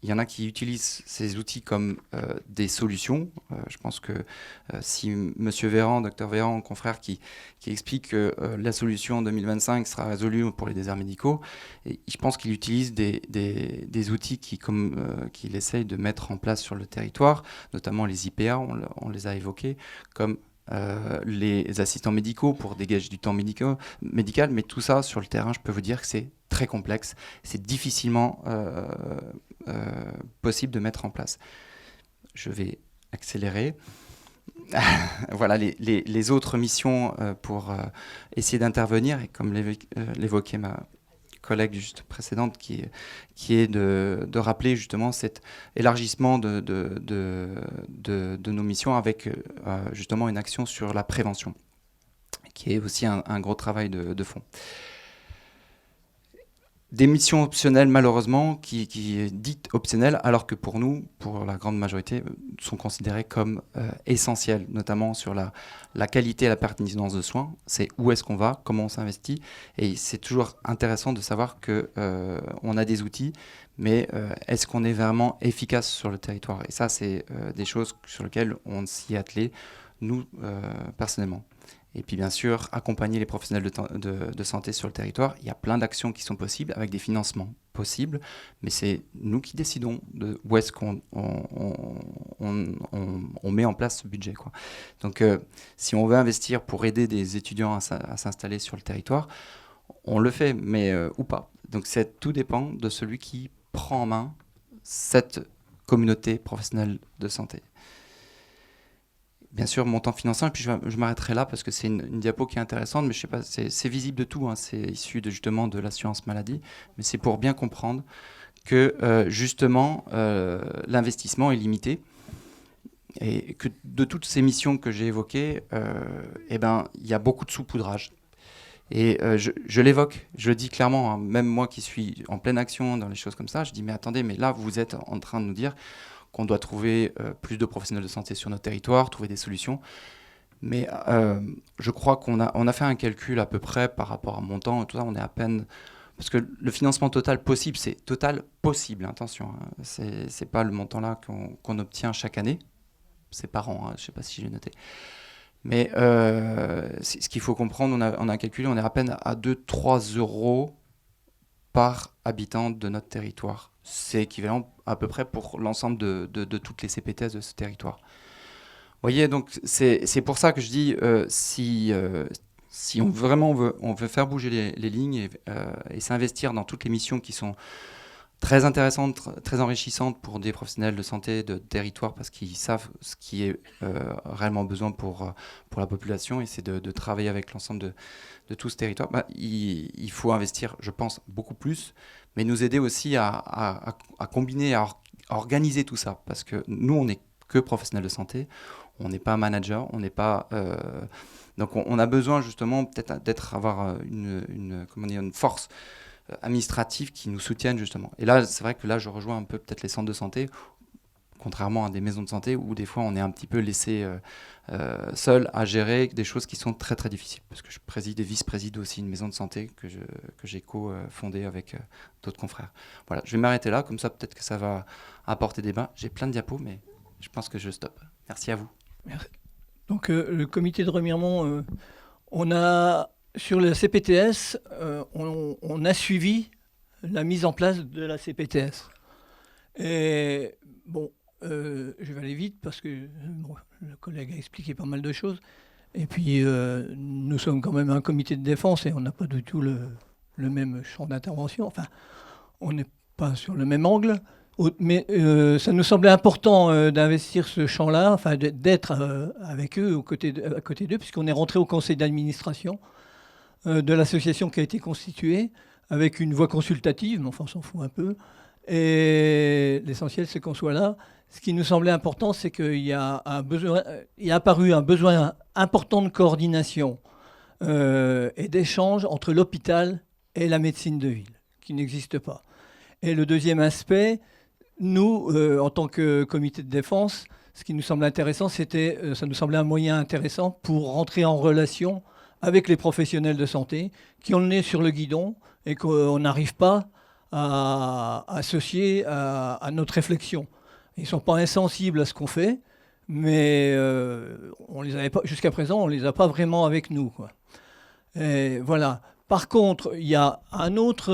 Il y en a qui utilisent ces outils comme des solutions. Je pense que si M. Véran, Dr Véran, confrère, qui explique que la solution en 2025 sera résolue pour les déserts médicaux, et je pense qu'il utilise des outils qu'il essaye de mettre en place sur le territoire, notamment les IPA, on les a évoqués, comme les assistants médicaux pour dégager du temps médical, mais tout ça sur le terrain, je peux vous dire que c'est très complexe, c'est difficilement possible de mettre en place. Je vais accélérer. Voilà les autres missions pour essayer d'intervenir, et comme l'évoquait ma collègue juste précédente, qui est de rappeler justement cet élargissement de nos missions avec justement une action sur la prévention, qui est aussi un gros travail de fond. Des missions optionnelles, malheureusement, qui dites optionnelles, alors que pour nous, pour la grande majorité, sont considérées comme essentielles, notamment sur la qualité et la pertinence de soins. C'est où est-ce qu'on va, comment on s'investit. Et c'est toujours intéressant de savoir qu'on a des outils, mais est-ce qu'on est vraiment efficace sur le territoire? Et ça, c'est des choses sur lesquelles on s'y est attelé, nous, personnellement. Et puis bien sûr, accompagner les professionnels de santé sur le territoire. Il y a plein d'actions qui sont possibles, avec des financements possibles, mais c'est nous qui décidons de où est-ce qu'on met en place ce budget, quoi. Donc si on veut investir pour aider des étudiants à s'installer sur le territoire, on le fait, mais ou pas. Donc tout dépend de celui qui prend en main cette communauté professionnelle de santé. Bien sûr, montant financier, et puis je m'arrêterai là parce que c'est une diapo qui est intéressante, mais je sais pas, c'est visible de tout, c'est issu justement de l'assurance maladie, mais c'est pour bien comprendre que justement l'investissement est limité et que de toutes ces missions que j'ai évoquées, il y a beaucoup de saupoudrage. Et je l'évoque, je le dis clairement, même moi qui suis en pleine action dans les choses comme ça, je dis mais attendez, mais là vous êtes en train de nous dire qu'on doit trouver plus de professionnels de santé sur notre territoire, trouver des solutions. Mais je crois qu'on a fait un calcul à peu près par rapport à mon temps, tout ça, on est à peine... Parce que le financement total possible, c'est total possible, attention, c'est pas le montant là qu'on obtient chaque année, c'est par an, je ne sais pas si j'ai noté. Mais ce qu'il faut comprendre, on a calculé, on est à peine à 2-3 euros par habitant de notre territoire C'est équivalent à peu près pour l'ensemble de toutes les CPTS de ce territoire. Vous voyez, donc c'est pour ça que je dis, si on veut faire bouger les lignes et s'investir dans toutes les missions qui sont très intéressantes, très enrichissantes pour des professionnels de santé de territoire, parce qu'ils savent ce qui est réellement besoin pour la population, et c'est de travailler avec l'ensemble de tout ce territoire. Il faut investir, je pense, beaucoup plus, mais nous aider aussi à combiner, à organiser tout ça, parce que nous, on n'est que professionnels de santé, on n'est pas manager, on n'est pas... donc on a besoin justement peut-être d'avoir une force administrative qui nous soutienne justement. Et là, c'est vrai que là, je rejoins un peu peut-être les centres de santé, contrairement à des maisons de santé où des fois on est un petit peu laissé seul à gérer des choses qui sont très très difficiles. Parce que je préside et vice-préside aussi une maison de santé que j'ai co-fondée avec d'autres confrères. Voilà, je vais m'arrêter là, comme ça peut-être que ça va apporter des bains. J'ai plein de diapos, mais je pense que je stoppe. Merci à vous. Merci. Donc le comité de Remiremont, on a sur la CPTS, on a suivi la mise en place de la CPTS. Et bon, je vais aller vite parce que le collègue a expliqué pas mal de choses. Et puis nous sommes quand même un comité de défense et on n'a pas du tout le même champ d'intervention. Enfin, on n'est pas sur le même angle. Mais ça nous semblait important d'investir ce champ-là, enfin d'être avec eux, à côté d'eux, puisqu'on est rentré au conseil d'administration de l'association qui a été constituée, avec une voix consultative, mais enfin on s'en fout un peu. Et l'essentiel, c'est qu'on soit là. Ce qui nous semblait important, c'est qu'il y a apparu un besoin important de coordination et d'échange entre l'hôpital et la médecine de ville, qui n'existe pas. Et le deuxième aspect, nous, en tant que comité de défense, ce qui nous semble intéressant, ça nous semblait un moyen intéressant pour rentrer en relation avec les professionnels de santé qui ont le nez sur le guidon et qu'on n'arrive pas à associer à notre réflexion. Ils ne sont pas insensibles à ce qu'on fait, mais on les avait pas, jusqu'à présent, on ne les a pas vraiment avec nous, quoi. Et voilà. Par contre, il y a un autre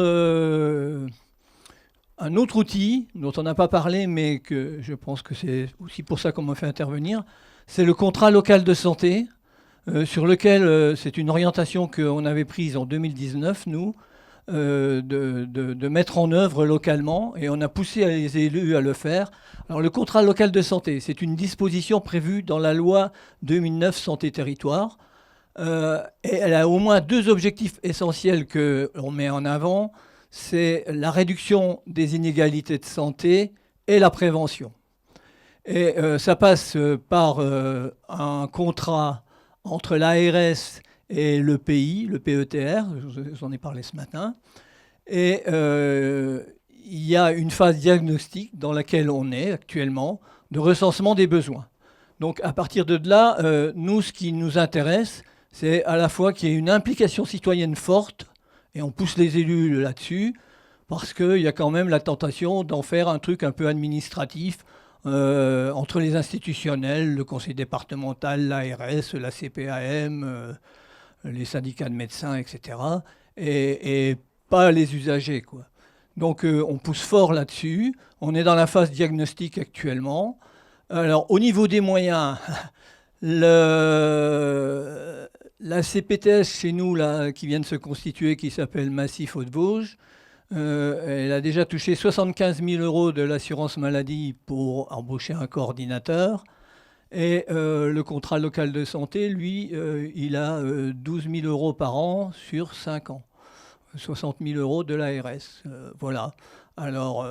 outil dont on n'a pas parlé, mais que je pense que c'est aussi pour ça qu'on m'a fait intervenir, c'est le contrat local de santé, sur lequel c'est une orientation qu'on avait prise en 2019, nous, de mettre en œuvre localement, et on a poussé les élus à le faire. Alors le contrat local de santé, c'est une disposition prévue dans la loi 2009 Santé Territoire, et elle a au moins deux objectifs essentiels qu'on met en avant. C'est la réduction des inégalités de santé et la prévention. Et ça passe par un contrat entre l'ARS et le pays, le PETR, j'en ai parlé ce matin. Et il y a une phase diagnostique dans laquelle on est actuellement, de recensement des besoins. Donc à partir de là, nous, ce qui nous intéresse, c'est à la fois qu'il y ait une implication citoyenne forte, et on pousse les élus là-dessus, parce qu'il y a quand même la tentation d'en faire un truc un peu administratif entre les institutionnels, le conseil départemental, l'ARS, la CPAM, les syndicats de médecins, etc., et pas les usagers, quoi. Donc on pousse fort là-dessus. On est dans la phase diagnostique actuellement. Alors au niveau des moyens, la CPTS chez nous, là, qui vient de se constituer, qui s'appelle Massif Hauts-de-Vosges, elle a déjà touché 75 000 € de l'assurance maladie pour embaucher un coordinateur. Et le contrat local de santé, lui, il a 12 000 € par an sur 5 ans. 60 000 € de l'ARS. Voilà. Alors,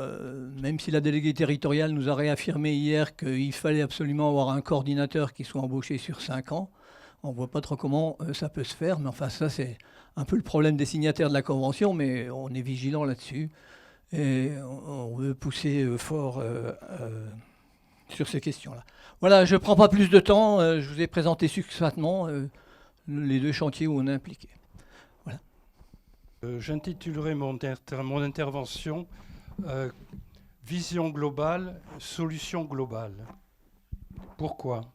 même si la déléguée territoriale nous a réaffirmé hier qu'il fallait absolument avoir un coordinateur qui soit embauché sur 5 ans, on ne voit pas trop comment ça peut se faire. Mais enfin, ça, c'est un peu le problème des signataires de la Convention, mais on est vigilant là-dessus. Et on veut pousser fort sur ces questions-là. Voilà, je ne prends pas plus de temps. Je vous ai présenté succinctement les deux chantiers où on est impliqué. Voilà. J'intitulerai mon intervention Vision globale, solution globale. Pourquoi ?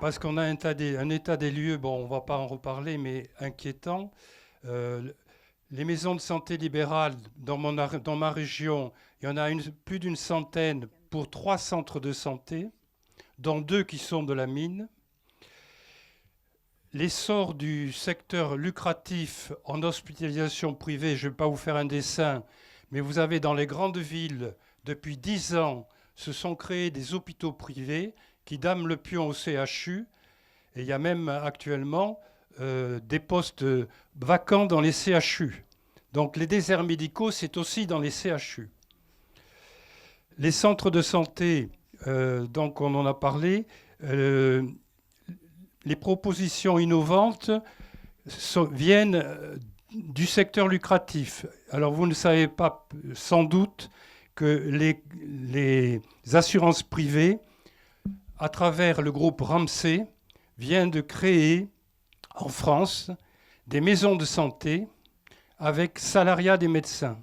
Parce qu'on a un état des lieux, bon, on ne va pas en reparler, mais inquiétant. Les maisons de santé libérales dans ma région, il y en a plus d'une centaine pour 3 centres de santé, dont 2 qui sont de la mine. L'essor du secteur lucratif en hospitalisation privée, je ne vais pas vous faire un dessin, mais vous avez dans les grandes villes, depuis 10 ans, se sont créés des hôpitaux privés qui dament le pion au CHU. Et il y a même actuellement des postes vacants dans les CHU. Donc les déserts médicaux, c'est aussi dans les CHU. Les centres de santé, donc on en a parlé, les propositions innovantes viennent du secteur lucratif. Alors vous ne savez pas sans doute que les assurances privées, à travers le groupe Ramsay, viennent de créer en France des maisons de santé avec salariat des médecins.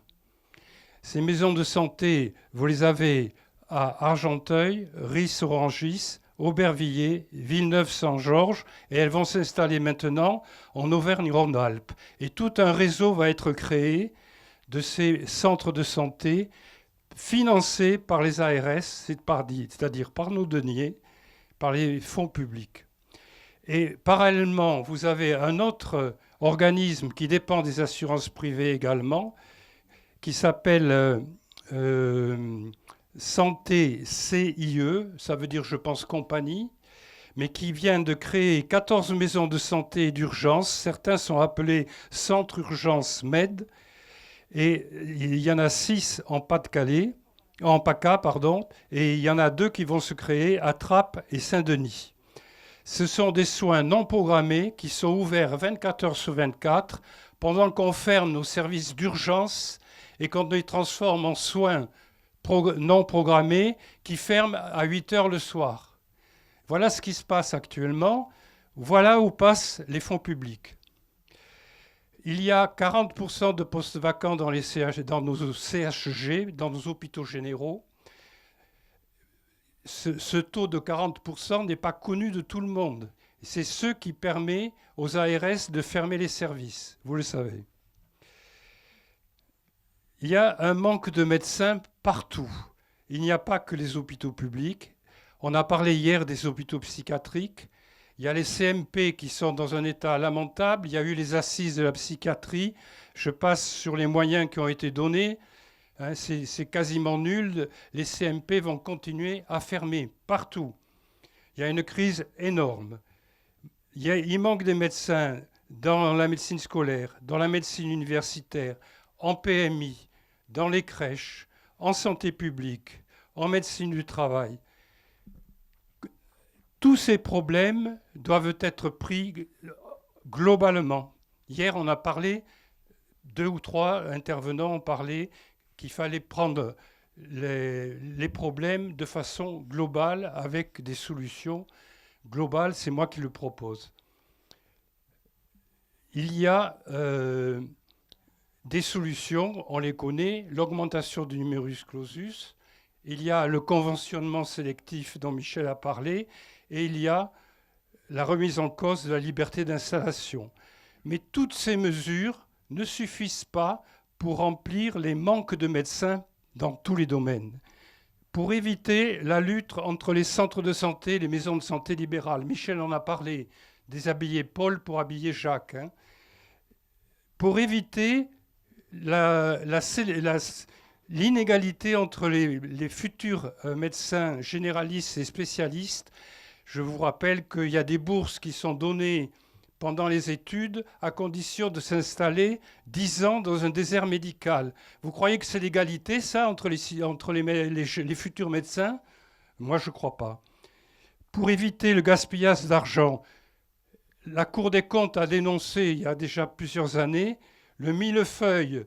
Ces maisons de santé, vous les avez à Argenteuil, Ris-Orangis, Aubervilliers, Villeneuve-Saint-Georges, et elles vont s'installer maintenant en Auvergne-Rhône-Alpes. Et tout un réseau va être créé de ces centres de santé financés par les ARS, c'est-à-dire par nos deniers, par les fonds publics. Et parallèlement, vous avez un autre organisme qui dépend des assurances privées également, qui s'appelle Santé CIE, ça veut dire je pense compagnie, mais qui vient de créer 14 maisons de santé et d'urgence. Certains sont appelés Centre Urgence Med, et il y en a 6 en Pas-de-Calais, en PACA, pardon, et il y en a 2 qui vont se créer à Trappes et Saint-Denis. Ce sont des soins non programmés qui sont ouverts 24 heures sur 24 pendant qu'on ferme nos services d'urgence et qu'on les transforme en soins non programmés qui ferment à 8 heures le soir. Voilà ce qui se passe actuellement. Voilà où passent les fonds publics. Il y a 40% de postes vacants dans nos CHG, dans nos hôpitaux généraux. Ce taux de 40% n'est pas connu de tout le monde. C'est ce qui permet aux ARS de fermer les services, vous le savez. Il y a un manque de médecins partout. Il n'y a pas que les hôpitaux publics. On a parlé hier des hôpitaux psychiatriques. Il y a les CMP qui sont dans un état lamentable. Il y a eu les assises de la psychiatrie. Je passe sur les moyens qui ont été donnés. C'est quasiment nul. Les CMP vont continuer à fermer partout. Il y a une crise énorme. Il manque des médecins dans la médecine scolaire, dans la médecine universitaire, en PMI, dans les crèches, en santé publique, en médecine du travail. Tous ces problèmes doivent être pris globalement. Hier, on a parlé, 2 ou 3 intervenants ont parlé qu'il fallait prendre les problèmes de façon globale avec des solutions globales. C'est moi qui le propose. Il y a des solutions, on les connaît, l'augmentation du numerus clausus, il y a le conventionnement sélectif dont Michel a parlé, et il y a la remise en cause de la liberté d'installation. Mais toutes ces mesures ne suffisent pas pour remplir les manques de médecins dans tous les domaines. Pour éviter la lutte entre les centres de santé et les maisons de santé libérales, Michel en a parlé, déshabiller Paul pour habiller Jacques. Pour éviter l'inégalité entre les futurs médecins généralistes et spécialistes, je vous rappelle qu'il y a des bourses qui sont données pendant les études à condition de s'installer 10 ans dans un désert médical. Vous croyez que c'est l'égalité, ça, entre les futurs médecins? Moi, je ne crois pas. Pour éviter le gaspillage d'argent, la Cour des comptes a dénoncé, il y a déjà plusieurs années, le millefeuille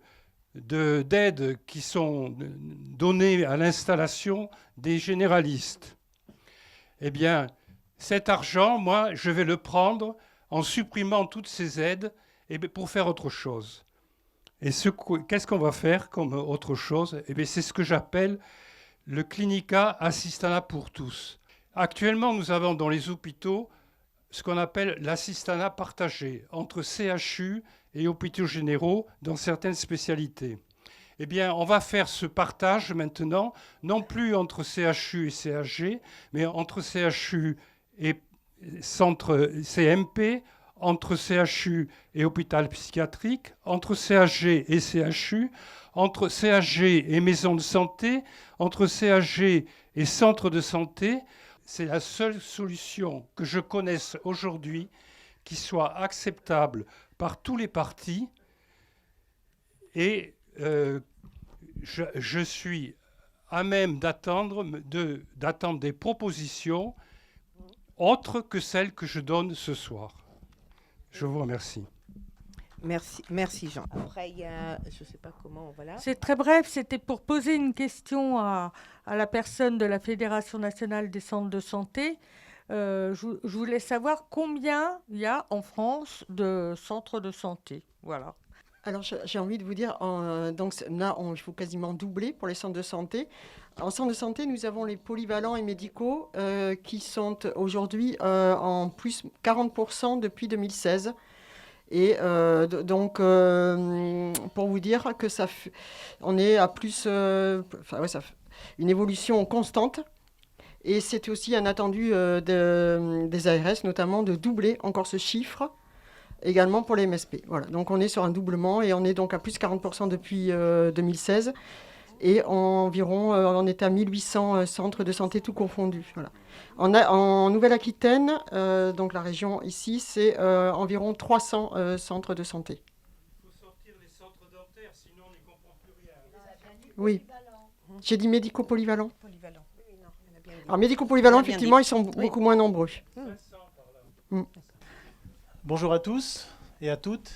d'aides qui sont données à l'installation des généralistes. Eh bien, cet argent, moi, je vais le prendre en supprimant toutes ces aides pour faire autre chose. Et qu'est-ce qu'on va faire comme autre chose? Eh bien, c'est ce que j'appelle le clinica assistanat pour tous. Actuellement, nous avons dans les hôpitaux ce qu'on appelle l'assistanat partagé entre CHU et hôpitaux généraux dans certaines spécialités. Eh bien, on va faire ce partage maintenant, non plus entre CHU et CHG, mais entre CHU et centre CMP, entre CHU et hôpital psychiatrique, entre CHG et CHU, entre CHG et maison de santé, entre CHG et centre de santé. C'est la seule solution que je connaisse aujourd'hui qui soit acceptable par tous les partis. Et je suis à même d'attendre des propositions autres que celles que je donne ce soir. Je vous remercie. Merci Jean. Après, il y a, je ne sais pas comment, voilà. C'est très bref, c'était pour poser une question à la personne de la Fédération nationale des centres de santé. Je voulais savoir combien il y a en France de centres de santé. Voilà. Alors, j'ai envie de vous dire, donc là, il faut quasiment doubler pour les centres de santé. En centre de santé, nous avons les polyvalents et médicaux qui sont aujourd'hui en plus 40% depuis 2016. Et donc, pour vous dire que on est à plus, une évolution constante. Et c'était aussi un attendu des ARS, notamment de doubler encore ce chiffre, également pour les MSP. Voilà. Donc on est sur un doublement et on est donc à plus 40% depuis 2016. Et environ, on est à 1800 centres de santé tout confondus. Voilà. En Nouvelle-Aquitaine, donc la région ici, c'est environ 300 centres de santé. Il faut sortir les centres dentaires, sinon on n'y comprend plus rien. Oui. J'ai dit médico-polyvalents. Polyvalent. Alors médico-polyvalents, effectivement, ils sont beaucoup moins nombreux. Bonjour à tous et à toutes.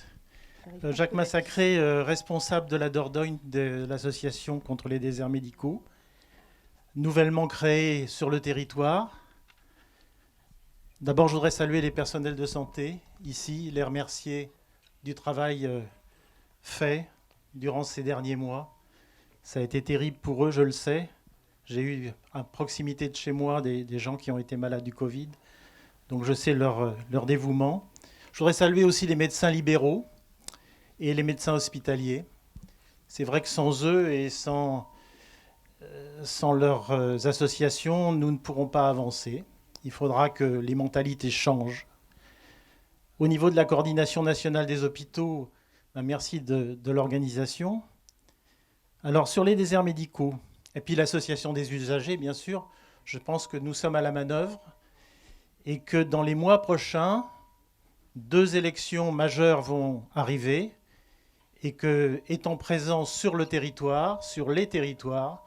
Jacques Massacré, responsable de la Dordogne de l'association contre les déserts médicaux, nouvellement créée sur le territoire. D'abord, je voudrais saluer les personnels de santé ici, les remercier du travail fait durant ces derniers mois. Ça a été terrible pour eux, je le sais. J'ai eu à proximité de chez moi des gens qui ont été malades du Covid, donc je sais leur dévouement. Je voudrais saluer aussi les médecins libéraux et les médecins hospitaliers. C'est vrai que sans eux et sans leurs associations, nous ne pourrons pas avancer. Il faudra que les mentalités changent. Au niveau de la coordination nationale des hôpitaux, merci de l'organisation. Alors sur les déserts médicaux, et puis l'association des usagers, bien sûr, je pense que nous sommes à la manœuvre et que dans les mois prochains, 2 élections majeures vont arriver et que, étant présents sur le territoire, sur les territoires,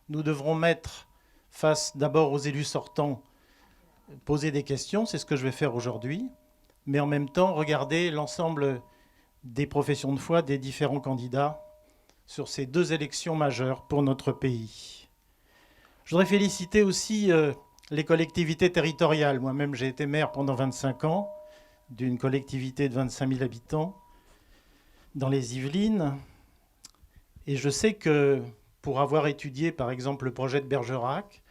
nous devrons mettre face d'abord aux élus sortants, poser des questions, c'est ce que je vais faire aujourd'hui, mais en même temps regarder l'ensemble des professions de foi des différents candidats sur ces 2 élections majeures pour notre pays. Je voudrais féliciter aussi les collectivités territoriales. Moi-même, j'ai été maire pendant 25 ans d'une collectivité de 25 000 habitants dans les Yvelines. Et je sais que pour avoir étudié, par exemple, le projet de Bergerac,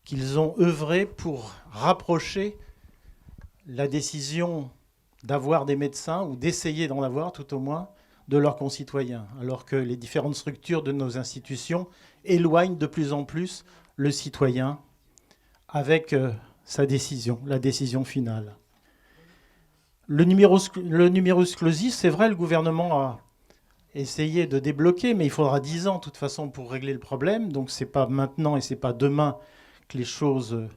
qu'ils ont œuvré pour rapprocher la décision d'avoir des médecins, ou d'essayer d'en avoir tout au moins, de leurs concitoyens, alors que les différentes structures de nos institutions éloignent de plus en plus le citoyen avec sa décision, la décision finale. Le numerus clausus, c'est vrai, le gouvernement a essayé de débloquer, mais il faudra 10 ans de toute façon pour régler le problème, donc ce n'est pas maintenant et ce n'est pas demain que les choses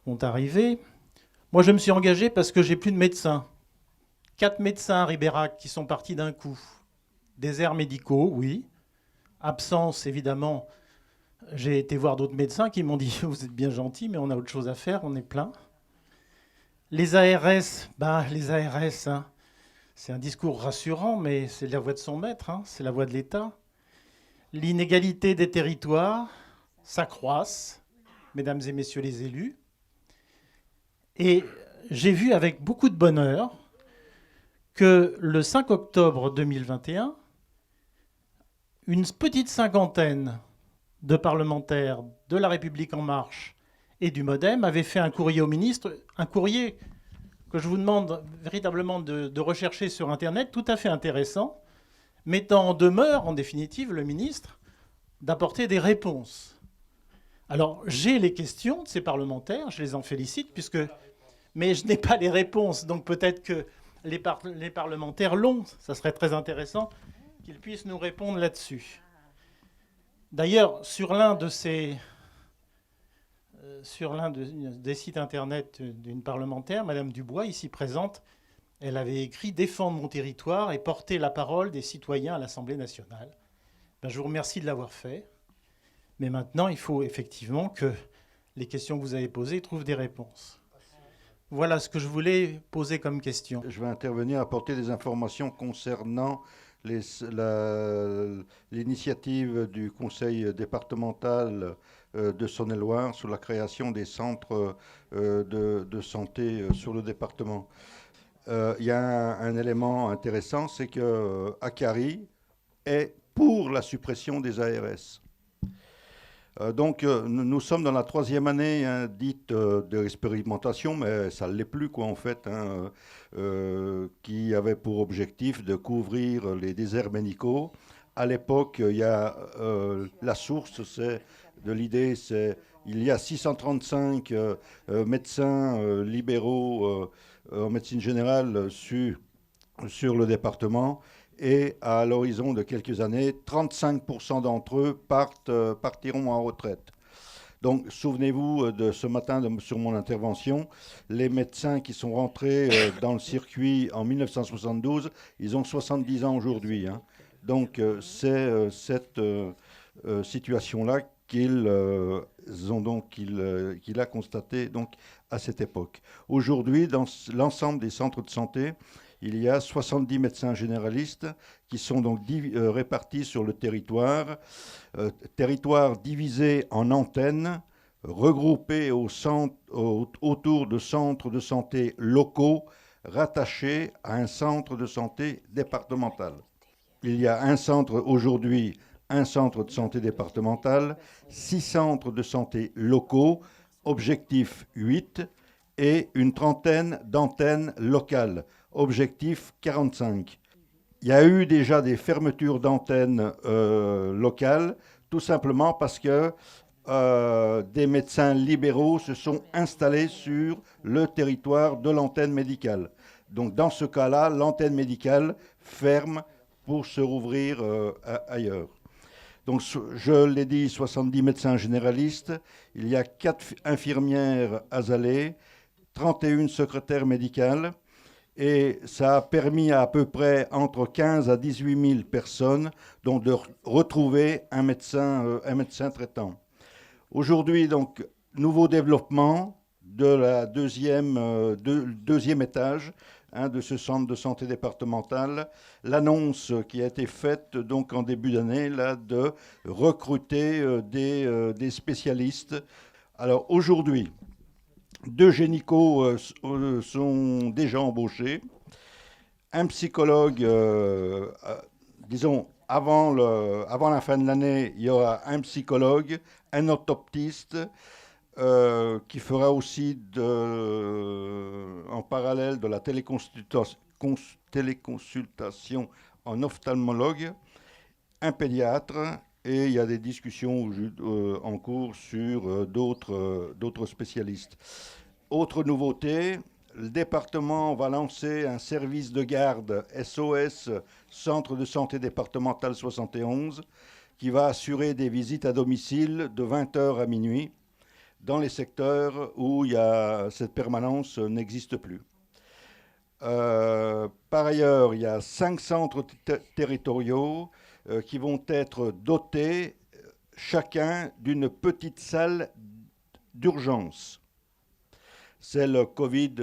vont arriver. Moi, je me suis engagé parce que j'ai plus de médecins. 4 médecins à Ribérac qui sont partis d'un coup. Déserts médicaux, oui. Absence, évidemment. J'ai été voir d'autres médecins qui m'ont dit « Vous êtes bien gentils, mais on a autre chose à faire, on est plein. » Les ARS, hein, c'est un discours rassurant, mais c'est la voix de son maître, hein, c'est la voix de l'État. L'inégalité des territoires s'accroisse, mesdames et messieurs les élus. Et j'ai vu avec beaucoup de bonheur que le 5 octobre 2021, une petite cinquantaine de parlementaires de La République En Marche et du MoDem avaient fait un courrier au ministre, un courrier que je vous demande véritablement de rechercher sur Internet, tout à fait intéressant, mettant en demeure, en définitive, le ministre d'apporter des réponses. Alors, j'ai les questions de ces parlementaires, je les en félicite, mais je n'ai pas les réponses, donc peut-être que les parlementaires l'ont. Ça serait très intéressant qu'ils puissent nous répondre là-dessus. D'ailleurs, sur l'un des sites internet d'une parlementaire, Madame Dubois, ici présente, elle avait écrit « Défendre mon territoire et porter la parole des citoyens à l'Assemblée nationale ». Ben, je vous remercie de l'avoir fait. Mais maintenant, il faut effectivement que les questions que vous avez posées trouvent des réponses. Voilà ce que je voulais poser comme question. Je vais intervenir, apporter des informations concernant l'initiative du Conseil départemental de Saône-et-Loire sur la création des centres de santé sur le département. Il y a un élément intéressant, c'est que Akari est pour la suppression des ARS. Donc, nous sommes dans la 3e année dite de l'expérimentation, mais ça ne l'est plus, quoi, en fait, qui avait pour objectif de couvrir les déserts médicaux. À l'époque, il y a la source de l'idée, c'est il y a 635 médecins libéraux en médecine générale sur le département. Et à l'horizon de quelques années, 35% d'entre eux partiront en retraite. Donc, souvenez-vous de ce matin, sur mon intervention, les médecins qui sont rentrés dans le circuit en 1972, ils ont 70 ans aujourd'hui. Hein. Donc, c'est cette situation-là qu'il a constaté donc, à cette époque. Aujourd'hui, dans l'ensemble des centres de santé, il y a 70 médecins généralistes qui sont donc répartis sur le territoire, territoire divisé en antennes, regroupés autour de centres de santé locaux rattachés à un centre de santé départemental. Il y a aujourd'hui un centre de santé départemental, 6 centres de santé locaux, objectif 8, et une trentaine d'antennes locales. Objectif 45. Il y a eu déjà des fermetures d'antennes locales, tout simplement parce que des médecins libéraux se sont installés sur le territoire de l'antenne médicale. Donc dans ce cas-là, l'antenne médicale ferme pour se rouvrir ailleurs. Donc je l'ai dit, 70 médecins généralistes, il y a 4 infirmières azalées, 31 secrétaires médicales, et ça a permis à peu près entre 15 à 18 000 personnes donc de retrouver un médecin traitant. Aujourd'hui, donc, nouveau développement de la deuxième étage de ce centre de santé départemental. L'annonce qui a été faite donc en début d'année là, de recruter des spécialistes. Alors aujourd'hui, 2 gynécos sont déjà embauchés. Un psychologue, disons, avant la fin de l'année, il y aura un psychologue, un orthoptiste, qui fera aussi en parallèle de la téléconsultation en ophtalmologue, un pédiatre, et il y a des discussions en cours sur d'autres spécialistes. Autre nouveauté, le département va lancer un service de garde SOS, Centre de santé départemental 71, qui va assurer des visites à domicile de 20h à minuit dans les secteurs où cette permanence n'existe plus. Par ailleurs, il y a 5 centres territoriaux qui vont être dotés chacun d'une petite salle d'urgence. C'est le Covid,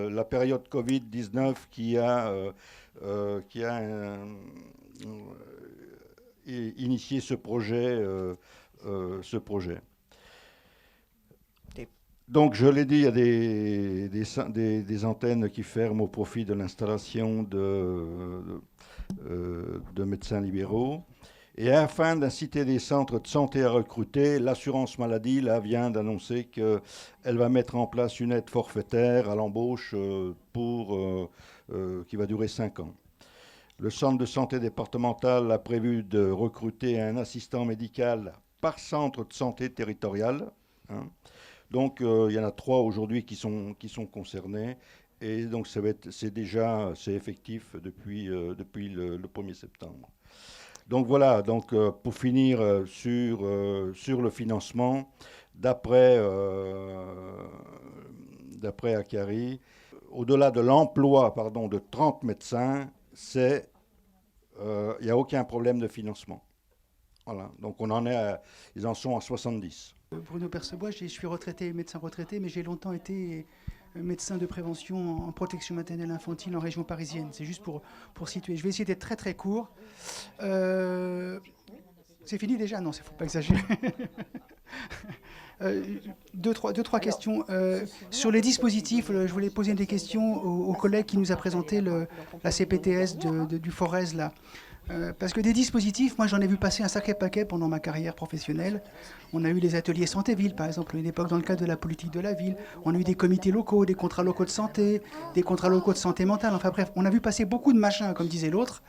la période Covid-19 qui a initié ce projet. Donc, je l'ai dit, il y a des antennes qui ferment au profit de l'installation de médecins libéraux. Et afin d'inciter les centres de santé à recruter, l'assurance maladie là, vient d'annoncer qu'elle va mettre en place une aide forfaitaire à l'embauche qui va durer 5 ans. Le centre de santé départemental a prévu de recruter un assistant médical par centre de santé territorial. Hein. Donc, il y en a 3 aujourd'hui qui sont concernés. Et donc, c'est effectif depuis le 1er septembre. Donc, voilà. Donc, pour finir sur le financement, d'après Akari, au-delà de l'emploi de 30 médecins, il n'y a aucun problème de financement. Voilà. Donc, ils en sont à 70. Bruno Percebois, je suis médecin retraité, mais j'ai longtemps été médecin de prévention en protection maternelle infantile en région parisienne. C'est juste pour situer. Je vais essayer d'être très très court. C'est fini déjà? Non, il ne faut pas exagérer. Deux, trois questions. Sur les dispositifs, je voulais poser des questions au collègue qui nous a présenté la CPTS du Forez, là. Parce que des dispositifs, moi j'en ai vu passer un sacré paquet pendant ma carrière professionnelle. On a eu les ateliers santé-ville, par exemple, à une époque dans le cadre de la politique de la ville. On a eu des comités locaux, des contrats locaux de santé, des contrats locaux de santé mentale. Enfin bref, on a vu passer beaucoup de machins, comme disait l'autre,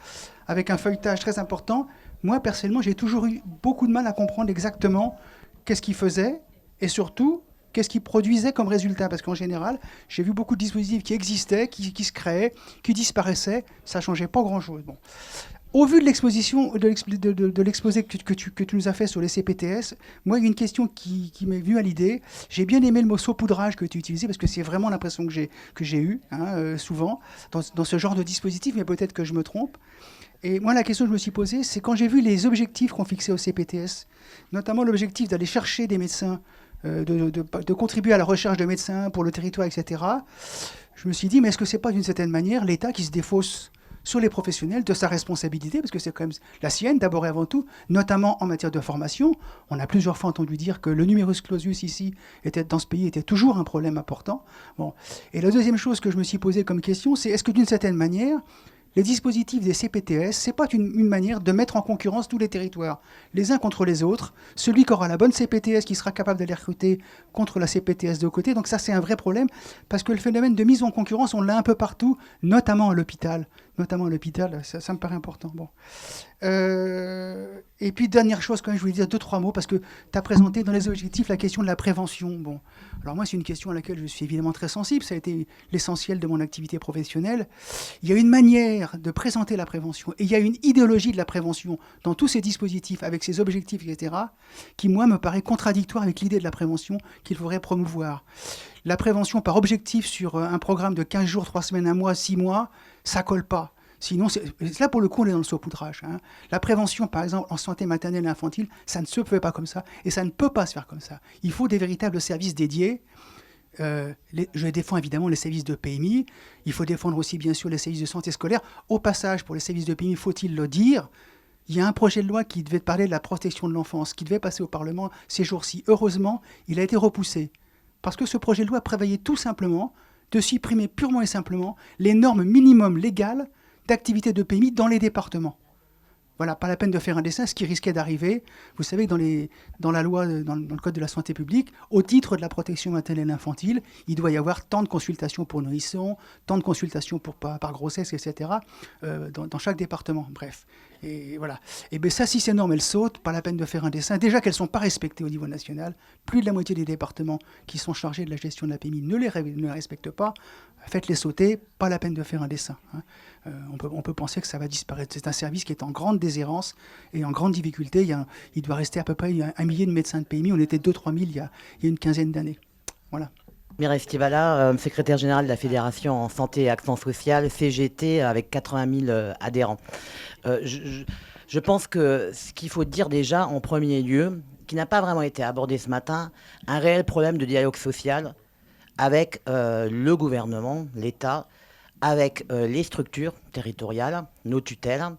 avec un feuilletage très important. Moi, personnellement, j'ai toujours eu beaucoup de mal à comprendre exactement qu'est-ce qu'ils faisaient et surtout qu'est-ce qu'ils produisaient comme résultat. Parce qu'en général, j'ai vu beaucoup de dispositifs qui existaient, qui se créaient, qui disparaissaient. Ça ne changeait pas grand-chose. Bon. Au vu de l'exposition, de l'exposé que tu nous as fait sur les CPTS, moi, il y a une question qui m'est venue à l'idée. J'ai bien aimé le mot saupoudrage que tu utilisais, parce que c'est vraiment l'impression que j'ai eue, souvent, dans ce genre de dispositif, mais peut-être que je me trompe. Et moi, la question que je me suis posée, c'est quand j'ai vu les objectifs qu'on fixait au CPTS, notamment l'objectif d'aller chercher des médecins, de contribuer à la recherche de médecins pour le territoire, etc., je me suis dit, mais est-ce que c'est pas d'une certaine manière l'État qui se défausse sur les professionnels de sa responsabilité, parce que c'est quand même la sienne d'abord et avant tout, notamment en matière de formation. On a plusieurs fois entendu dire que le numerus clausus ici, dans ce pays, était toujours un problème important. Bon. Et la deuxième chose que je me suis posée comme question, c'est est-ce que d'une certaine manière, les dispositifs des CPTS, ce n'est pas une manière de mettre en concurrence tous les territoires, les uns contre les autres. Celui qui aura la bonne CPTS, qui sera capable d'aller recruter contre la CPTS de côté. Donc ça, c'est un vrai problème, parce que le phénomène de mise en concurrence, on l'a un peu partout, notamment à l'hôpital. Ça me paraît important. Bon. Et puis, dernière chose, quand même, je voulais dire 2-3 mots, parce que tu as présenté dans les objectifs la question de la prévention. Bon. Alors moi, c'est une question à laquelle je suis évidemment très sensible. Ça a été l'essentiel de mon activité professionnelle. Il y a une manière de présenter la prévention, et il y a une idéologie de la prévention dans tous ces dispositifs, avec ces objectifs, etc., qui, moi, me paraît contradictoire avec l'idée de la prévention qu'il faudrait promouvoir. La prévention par objectif sur un programme de 15 jours, 3 semaines, 1 mois, 6 mois, ça colle pas. Sinon, là, pour le coup, on est dans le saupoudrage. La prévention, par exemple, en santé maternelle et infantile, ça ne se fait pas comme ça, et ça ne peut pas se faire comme ça. Il faut des véritables services dédiés. Je défends évidemment les services de PMI. Il faut défendre aussi, bien sûr, les services de santé scolaire. Au passage, pour les services de PMI, faut-il le dire, il y a un projet de loi qui devait parler de la protection de l'enfance, qui devait passer au Parlement ces jours-ci. Heureusement, il a été repoussé. Parce que ce projet de loi prévoyait tout simplement de supprimer purement et simplement les normes minimum légales d'activité de PMI dans les départements. Voilà, pas la peine de faire un dessin, ce qui risquait d'arriver. Vous savez, dans la loi, dans le Code de la santé publique, au titre de la protection maternelle et infantile, il doit y avoir tant de consultations pour nourrissons, tant de consultations par grossesse, etc., dans chaque département. Bref. Et voilà. Et bien ça, si ces normes, elles sautent, pas la peine de faire un dessin. Déjà qu'elles ne sont pas respectées au niveau national, plus de la moitié des départements qui sont chargés de la gestion de la PMI ne les respectent pas. Faites-les sauter, pas la peine de faire un dessin. On peut penser que ça va disparaître. C'est un service qui est en grande déshérence et en grande difficulté. Il doit rester à peu près 1 millier de médecins de PMI. On était 2-3 000 il y a une quinzaine d'années. Voilà. Mireille Stivala, secrétaire générale de la Fédération en santé et action sociale, CGT, avec 80 000 adhérents. Je pense que ce qu'il faut dire déjà en premier lieu, qui n'a pas vraiment été abordé ce matin, un réel problème de dialogue social avec le gouvernement, l'État, avec les structures territoriales, nos tutelles,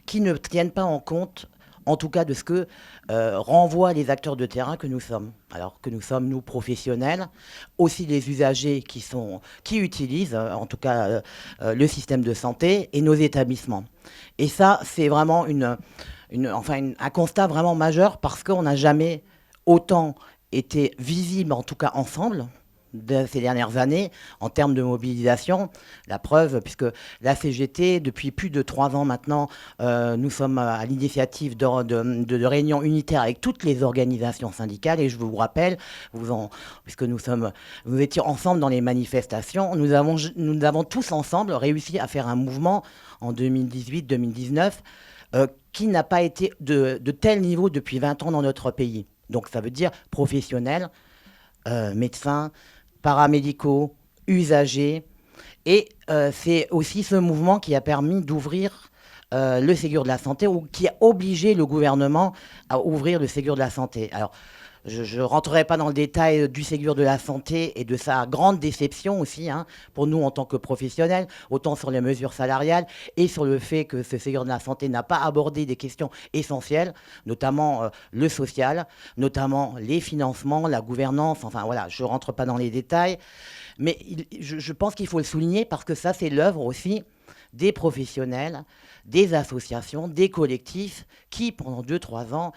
qui ne tiennent pas en compte, en tout cas de ce que renvoient les acteurs de terrain que nous sommes. Alors que nous sommes, nous, professionnels, aussi les usagers qui utilisent, en tout cas, le système de santé et nos établissements. Et ça, c'est vraiment un constat vraiment majeur parce qu'on n'a jamais autant été visible, en tout cas ensemble, de ces dernières années, en termes de mobilisation. La preuve, puisque la CGT, depuis plus de 3 ans maintenant, nous sommes à l'initiative de réunions unitaires avec toutes les organisations syndicales. Et je vous rappelle, puisque nous étions ensemble dans les manifestations, nous avons tous ensemble réussi à faire un mouvement en 2018-2019 qui n'a pas été de tel niveau depuis 20 ans dans notre pays. Donc ça veut dire professionnels, médecins, paramédicaux, usagers. Et c'est aussi ce mouvement qui a permis d'ouvrir le Ségur de la santé, ou qui a obligé le gouvernement à ouvrir le Ségur de la santé. Alors, je ne rentrerai pas dans le détail du Ségur de la santé et de sa grande déception aussi, pour nous en tant que professionnels, autant sur les mesures salariales et sur le fait que ce Ségur de la santé n'a pas abordé des questions essentielles, notamment le social, notamment les financements, la gouvernance, enfin voilà, je ne rentre pas dans les détails. Mais je pense qu'il faut le souligner parce que ça, c'est l'œuvre aussi des professionnels, des associations, des collectifs qui, pendant 2-3 ans,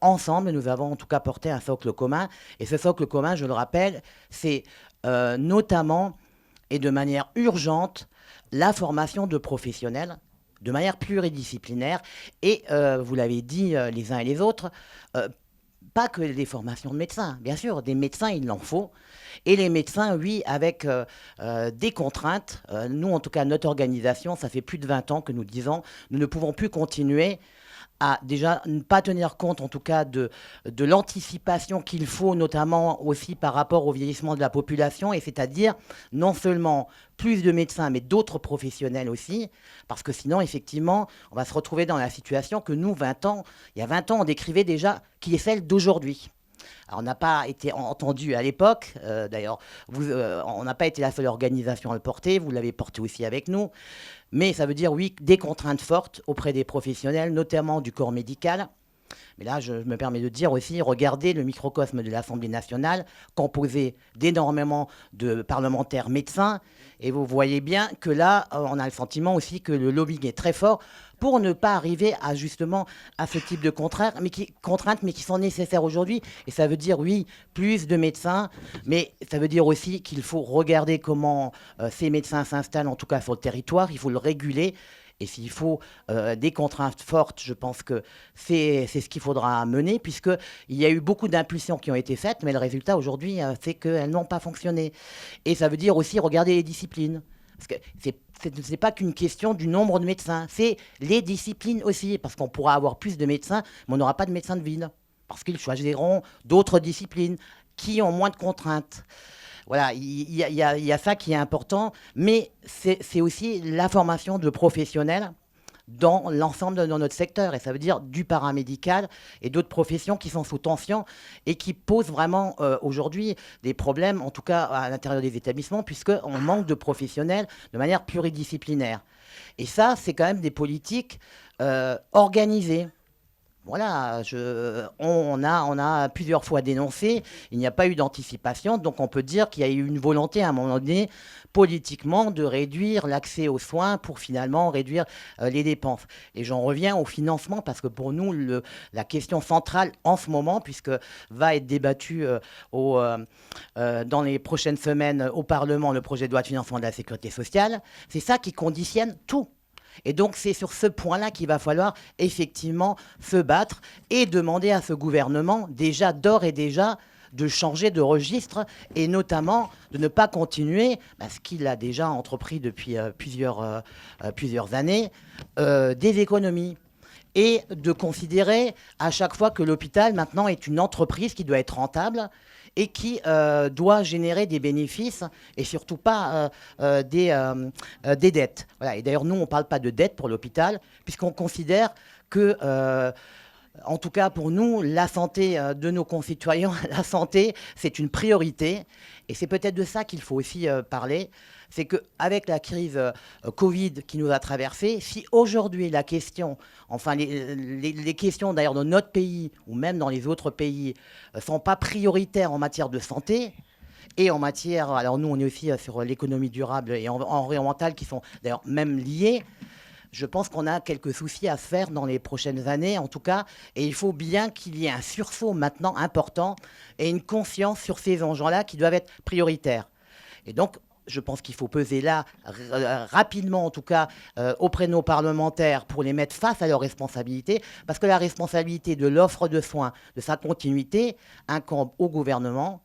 ensemble, nous avons en tout cas porté un socle commun. Et ce socle commun, je le rappelle, c'est notamment et de manière urgente la formation de professionnels de manière pluridisciplinaire. Et vous l'avez dit les uns et les autres, pas que des formations de médecins. Bien sûr, des médecins, il en faut. Et les médecins, oui, avec des contraintes. Nous, en tout cas, notre organisation, ça fait plus de 20 ans que nous disons, nous ne pouvons plus continuer à déjà ne pas tenir compte, en tout cas, de l'anticipation qu'il faut, notamment aussi par rapport au vieillissement de la population, et c'est-à-dire non seulement plus de médecins, mais d'autres professionnels aussi, parce que sinon, effectivement, on va se retrouver dans la situation que nous, il y a 20 ans, on décrivait déjà, qui est celle d'aujourd'hui. Alors, on n'a pas été entendu à l'époque, d'ailleurs, on n'a pas été la seule organisation à le porter, vous l'avez porté aussi avec nous, mais ça veut dire, oui, des contraintes fortes auprès des professionnels, notamment du corps médical. Mais là, je me permets de dire aussi, regardez le microcosme de l'Assemblée nationale, composé d'énormément de parlementaires médecins, et vous voyez bien que là, on a le sentiment aussi que le lobbying est très fort pour ne pas arriver à justement à ce type de contraintes, mais qui sont nécessaires aujourd'hui. Et ça veut dire, oui, plus de médecins, mais ça veut dire aussi qu'il faut regarder comment ces médecins s'installent, en tout cas sur le territoire, il faut le réguler. Et s'il faut des contraintes fortes, je pense que c'est ce qu'il faudra mener, puisqu'il y a eu beaucoup d'impulsions qui ont été faites, mais le résultat aujourd'hui, c'est qu'elles n'ont pas fonctionné. Et ça veut dire aussi regarder les disciplines. Parce que ce n'est pas qu'une question du nombre de médecins, c'est les disciplines aussi, parce qu'on pourra avoir plus de médecins, mais on n'aura pas de médecins de ville, parce qu'ils choisiront d'autres disciplines qui ont moins de contraintes. Voilà, il y a ça qui est important, mais c'est aussi la formation de professionnels dans l'ensemble de notre secteur. Et ça veut dire du paramédical et d'autres professions qui sont sous tension et qui posent vraiment aujourd'hui des problèmes, en tout cas à l'intérieur des établissements, puisqu'on manque de professionnels de manière pluridisciplinaire. Et ça, c'est quand même des politiques organisées. Voilà, on a plusieurs fois dénoncé, il n'y a pas eu d'anticipation, donc on peut dire qu'il y a eu une volonté à un moment donné, politiquement, de réduire l'accès aux soins pour finalement réduire les dépenses. Et j'en reviens au financement, parce que pour nous, la question centrale en ce moment, puisque va être débattue dans les prochaines semaines au Parlement, le projet de loi de financement de la sécurité sociale, c'est ça qui conditionne tout. Et donc, c'est sur ce point-là qu'il va falloir effectivement se battre et demander à ce gouvernement, d'ores et déjà, de changer de registre et notamment de ne pas continuer, ce qu'il a déjà entrepris depuis plusieurs années, des économies. Et de considérer à chaque fois que l'hôpital, maintenant, est une entreprise qui doit être rentable et qui doit générer des bénéfices et surtout pas des dettes. Voilà. Et d'ailleurs, nous, on ne parle pas de dette pour l'hôpital, puisqu'on considère que, en tout cas pour nous, la santé de nos concitoyens, la santé, c'est une priorité. Et c'est peut-être de ça qu'il faut aussi parler. C'est qu'avec la crise Covid qui nous a traversés, si aujourd'hui la question, enfin les questions d'ailleurs dans notre pays ou même dans les autres pays ne sont pas prioritaires en matière de santé et en matière, alors nous on est aussi sur l'économie durable et environnementale qui sont d'ailleurs même liées, je pense qu'on a quelques soucis à se faire dans les prochaines années, en tout cas, et il faut bien qu'il y ait un sursaut maintenant important et une conscience sur ces enjeux-là qui doivent être prioritaires. Et donc, je pense qu'il faut peser là, rapidement en tout cas, auprès de nos parlementaires pour les mettre face à leurs responsabilités, parce que la responsabilité de l'offre de soins, de sa continuité, incombe au gouvernement,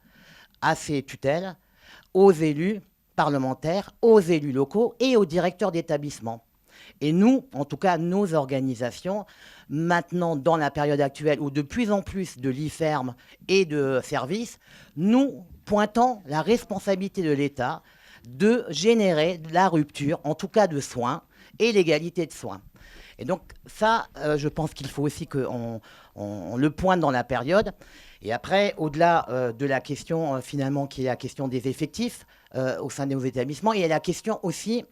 à ses tutelles, aux élus parlementaires, aux élus locaux et aux directeurs d'établissement. Et nous, en tout cas, nos organisations, maintenant, dans la période actuelle où de plus en plus de lits ferment et de services, nous pointons la responsabilité de l'État de générer de la rupture, en tout cas de soins, et l'égalité de soins. Et donc ça, je pense qu'il faut aussi qu'on le pointe dans la période. Et après, au-delà de la question, finalement, qui est la question des effectifs au sein de nos établissements, il y a la question aussi,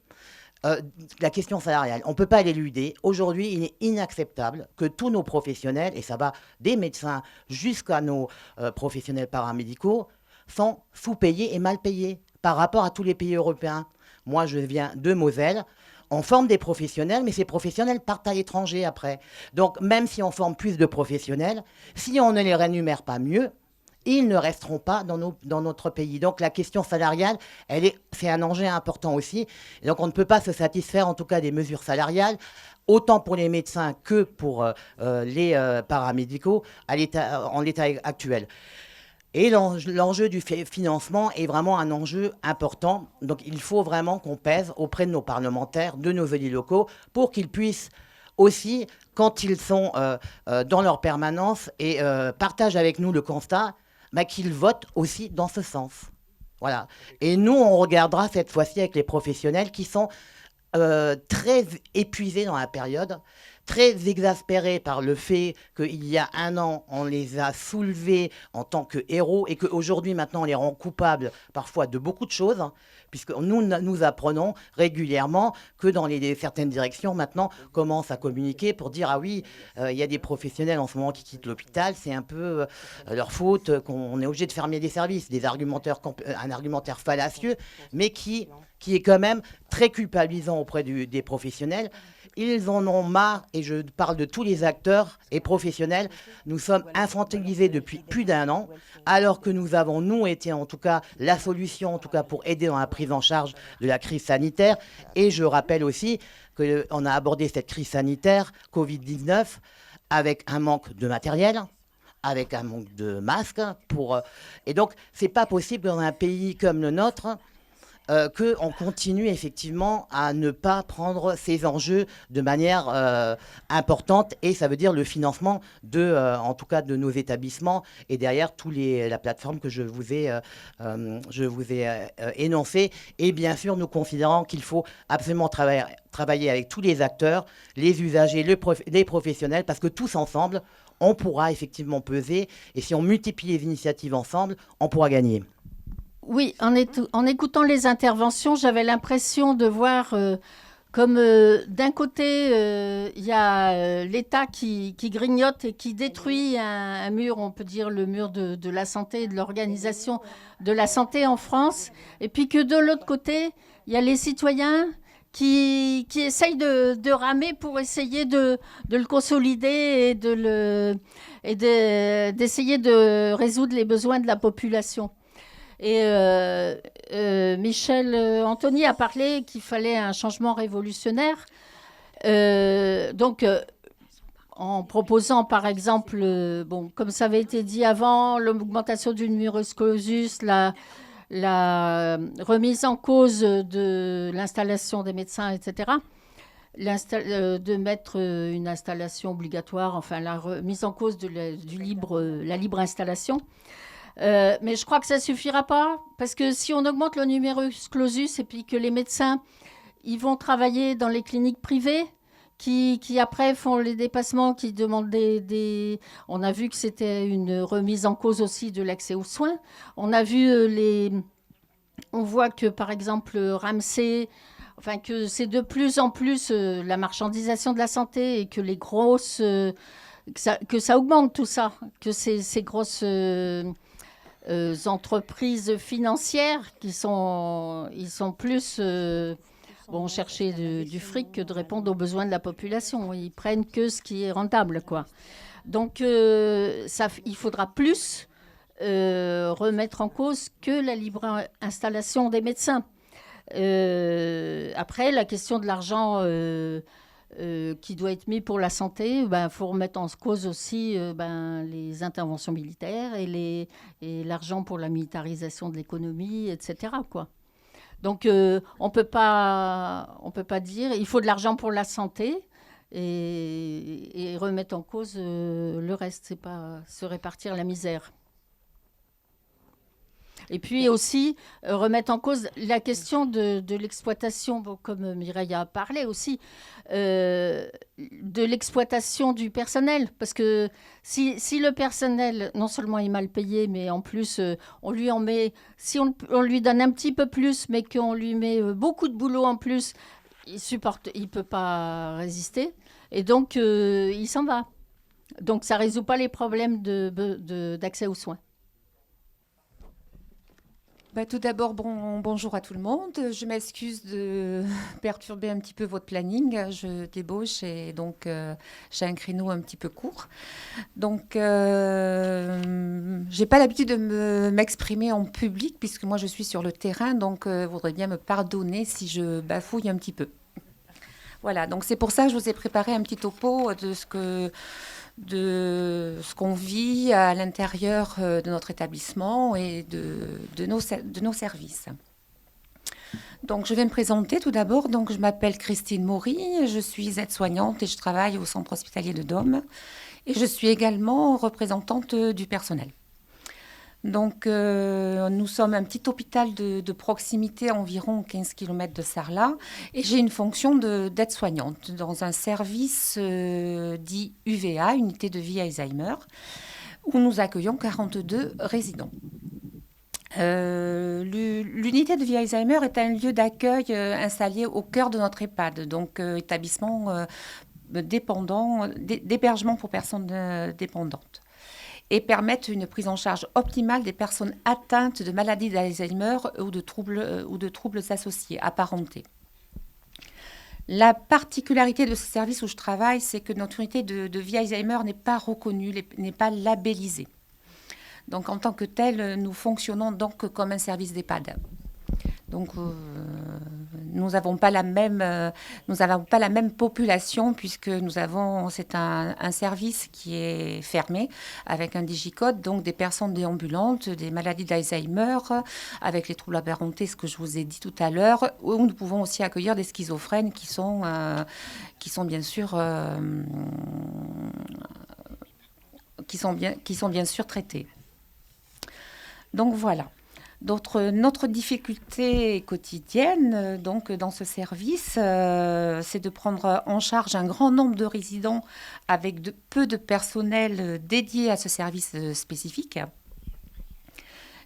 la question salariale. On ne peut pas l'éluder. Aujourd'hui, il est inacceptable que tous nos professionnels, et ça va des médecins jusqu'à nos professionnels paramédicaux, sont sous-payés et mal payés par rapport à tous les pays européens. Moi, je viens de Moselle. On forme des professionnels, mais ces professionnels partent à l'étranger après. Donc, même si on forme plus de professionnels, si on ne les rémunère pas mieux, ils ne resteront pas dans notre pays. Donc, la question salariale, c'est un enjeu important aussi. Et donc, on ne peut pas se satisfaire, en tout cas, des mesures salariales, autant pour les médecins que pour les paramédicaux, en l'état actuel. Et l'enjeu du financement est vraiment un enjeu important. Donc, il faut vraiment qu'on pèse auprès de nos parlementaires, de nos élus locaux, pour qu'ils puissent aussi, quand ils sont dans leur permanence et partagent avec nous le constat, qu'ils votent aussi dans ce sens. Voilà. Et nous, on regardera cette fois-ci avec les professionnels qui sont très épuisés dans la période, très exaspérés par le fait qu'il y a un an, on les a soulevés en tant que héros et qu'aujourd'hui, maintenant, on les rend coupables parfois de beaucoup de choses, hein, puisque nous apprenons régulièrement que dans certaines directions, maintenant, commencent à communiquer pour dire « Ah oui, il y a des professionnels en ce moment qui quittent l'hôpital, c'est un peu leur faute qu'on est obligé de fermer des services », un argumentaire fallacieux, mais qui est quand même très culpabilisant auprès des professionnels. Ils en ont marre, et je parle de tous les acteurs et professionnels. Nous sommes infantilisés depuis plus d'un an, alors que nous avons, nous, été en tout cas la solution, en tout cas pour aider dans la prise en charge de la crise sanitaire. Et je rappelle aussi qu'on a abordé cette crise sanitaire Covid-19 avec un manque de matériel, avec un manque de masques. Et donc, ce n'est pas possible dans un pays comme le nôtre qu'on continue effectivement à ne pas prendre ces enjeux de manière importante, et ça veut dire le financement en tout cas de nos établissements et derrière la plateforme que je vous ai énoncée. Et bien sûr, nous considérons qu'il faut absolument travailler avec tous les acteurs, les usagers, les professionnels, parce que tous ensemble, on pourra effectivement peser, et si on multiplie les initiatives ensemble, on pourra gagner. Oui, en écoutant les interventions, j'avais l'impression de voir comme d'un côté, il y a l'État qui grignote et qui détruit un mur, on peut dire le mur de la santé et de l'organisation de la santé en France, et puis que de l'autre côté, il y a les citoyens qui essayent de ramer pour essayer de le consolider et d'essayer de résoudre les besoins de la population. Et Michel Antony a parlé qu'il fallait un changement révolutionnaire. En proposant, par exemple, comme ça avait été dit avant, l'augmentation du numerus clausus, la remise en cause de l'installation des médecins, etc., de mettre une installation obligatoire, enfin la remise en cause de la libre installation. Mais je crois que ça ne suffira pas, parce que si on augmente le numerus clausus et puis que les médecins ils vont travailler dans les cliniques privées qui après font les dépassements, qui demandent On a vu que c'était une remise en cause aussi de l'accès aux soins. On voit que, par exemple, Ramsay... Enfin, que c'est de plus en plus la marchandisation de la santé et que les grosses... que ça augmente tout ça, que ces grosses... entreprises financières ils sont plus bon, chercher du fric que de répondre aux besoins de la population. Ils prennent que ce qui est rentable, quoi. Donc, il faudra plus remettre en cause que la libre installation des médecins. Après, la question de l'argent qui doit être mis pour la santé, faut remettre en cause aussi les interventions militaires et l'argent pour la militarisation de l'économie, etc., quoi. Donc, on peut pas dire il faut de l'argent pour la santé et remettre en cause le reste. C'est pas se répartir la misère. Et puis aussi, remettre en cause la question de l'exploitation, comme Mireille a parlé aussi, de l'exploitation du personnel. Parce que si le personnel, non seulement est mal payé, mais en plus, on lui en met, si on lui donne un petit peu plus, mais qu'on lui met beaucoup de boulot en plus, il ne peut pas résister. Et donc, il s'en va. Donc, ça ne résout pas les problèmes d'accès aux soins. Tout d'abord, bonjour à tout le monde. Je m'excuse de perturber un petit peu votre planning. Je débauche et donc j'ai un créneau un petit peu court. Donc, j'ai pas l'habitude de m'exprimer en public puisque moi je suis sur le terrain. Donc, voudrais bien me pardonner si je bafouille un petit peu. Voilà, donc c'est pour ça que je vous ai préparé un petit topo de ce qu'on vit à l'intérieur de notre établissement et de nos services. Donc, je vais me présenter tout d'abord. Donc, je m'appelle Christine Maury, je suis aide-soignante et je travaille au centre hospitalier de Dôme. Et je suis également représentante du personnel. Donc, nous sommes un petit hôpital de proximité, environ 15 km de Sarlat, et j'ai une fonction d'aide-soignante dans un service dit UVA, Unité de vie Alzheimer, où nous accueillons 42 résidents. L'unité de vie Alzheimer est un lieu d'accueil installé au cœur de notre EHPAD, donc établissement d'hébergement pour personnes dépendantes, et permettent une prise en charge optimale des personnes atteintes de maladies d'Alzheimer ou de troubles associés, apparentés. La particularité de ce service où je travaille, c'est que notre unité de vie Alzheimer n'est pas reconnue, n'est pas labellisée. Donc, en tant que telle, nous fonctionnons donc comme un service d'EHPAD. Donc, nous n'avons pas la même population puisque c'est un service qui est fermé avec un digicode, donc des personnes déambulantes, des maladies d'Alzheimer, avec les troubles apparentés, ce que je vous ai dit tout à l'heure, où nous pouvons aussi accueillir des schizophrènes qui sont bien sûr traités. Donc voilà. Notre difficulté quotidienne donc, dans ce service, c'est de prendre en charge un grand nombre de résidents avec peu de personnel dédié à ce service spécifique.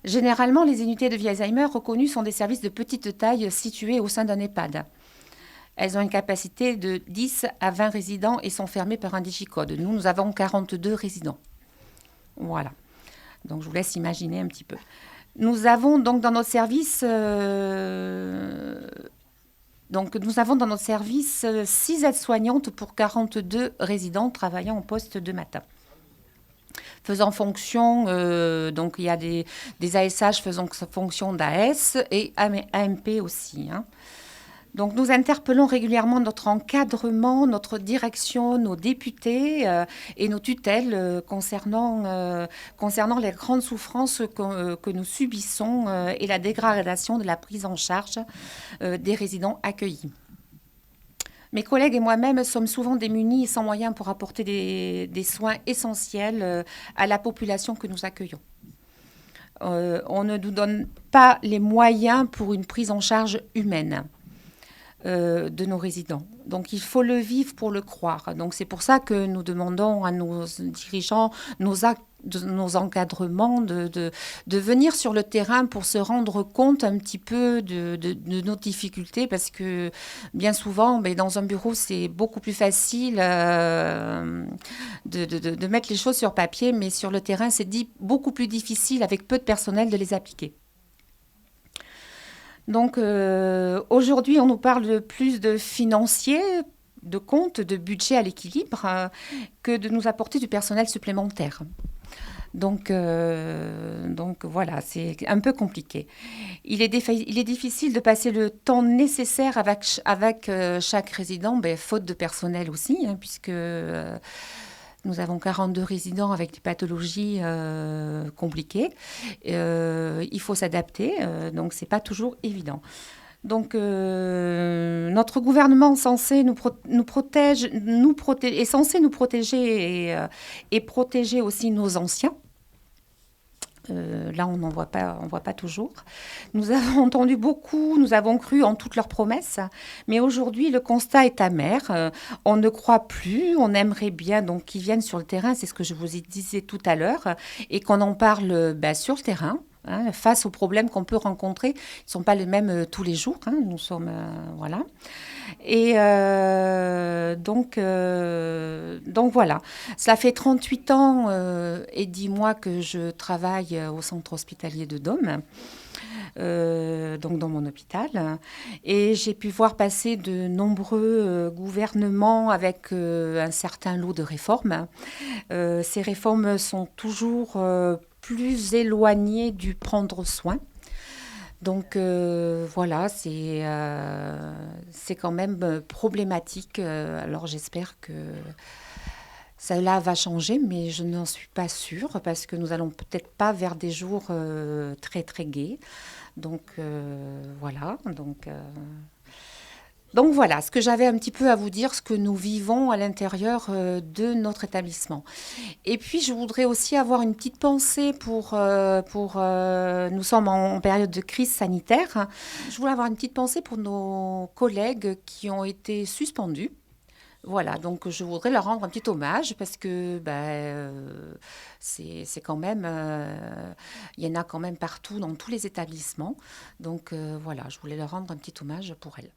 Généralement, les unités de vie Alzheimer reconnues sont des services de petite taille situés au sein d'un EHPAD. Elles ont une capacité de 10 à 20 résidents et sont fermées par un digicode. Nous avons 42 résidents. Voilà. Donc, je vous laisse imaginer un petit peu. Nous avons donc dans notre service, 6 aides-soignantes pour 42 résidents travaillant en poste de matin. Faisant fonction, donc il y a des ASH faisant fonction d'AS et AMP aussi. Donc nous interpellons régulièrement notre encadrement, notre direction, nos députés et nos tutelles concernant les grandes souffrances que nous subissons et la dégradation de la prise en charge des résidents accueillis. Mes collègues et moi-même sommes souvent démunis et sans moyens pour apporter des soins essentiels à la population que nous accueillons. On ne nous donne pas les moyens pour une prise en charge humaine de nos résidents. Donc, il faut le vivre pour le croire. Donc, c'est pour ça que nous demandons à nos dirigeants, nos encadrements de venir sur le terrain pour se rendre compte un petit peu de nos difficultés parce que bien souvent, dans un bureau, c'est beaucoup plus facile de mettre les choses sur papier, mais sur le terrain, c'est beaucoup plus difficile avec peu de personnel de les appliquer. Donc aujourd'hui, on nous parle de plus de financiers, de comptes, de budget à l'équilibre, que de nous apporter du personnel supplémentaire. Donc voilà, c'est un peu compliqué. Il est difficile de passer le temps nécessaire avec chaque résident, faute de personnel aussi, puisque nous avons 42 résidents avec des pathologies compliquées. Il faut s'adapter, donc c'est pas toujours évident. Donc, notre gouvernement est censé nous protéger et protéger aussi nos anciens. Là, on voit pas toujours. Nous avons entendu beaucoup, nous avons cru en toutes leurs promesses, mais aujourd'hui, le constat est amer. On ne croit plus, on aimerait bien donc qu'ils viennent sur le terrain, c'est ce que je vous disais tout à l'heure, et qu'on en parle sur le terrain. Face aux problèmes qu'on peut rencontrer, ils ne sont pas les mêmes tous les jours. Nous sommes voilà. Et donc voilà. Cela fait 38 ans et 10 mois que je travaille au centre hospitalier de Dôme. Donc dans mon hôpital. Et j'ai pu voir passer de nombreux gouvernements avec un certain lot de réformes. Ces réformes sont toujours plus éloignées du prendre soin. Donc voilà, c'est quand même problématique. Alors j'espère que cela va changer, mais je n'en suis pas sûre parce que nous allons peut-être pas vers des jours très très gais. Donc voilà. Donc voilà, ce que j'avais un petit peu à vous dire, ce que nous vivons à l'intérieur de notre établissement. Et puis, je voudrais aussi avoir une petite pensée pour nous sommes en période de crise sanitaire. Je voulais avoir une petite pensée pour nos collègues qui ont été suspendus. Voilà, donc je voudrais leur rendre un petit hommage parce que c'est quand même, il y en a quand même partout dans tous les établissements. Donc voilà, je voulais leur rendre un petit hommage pour elles.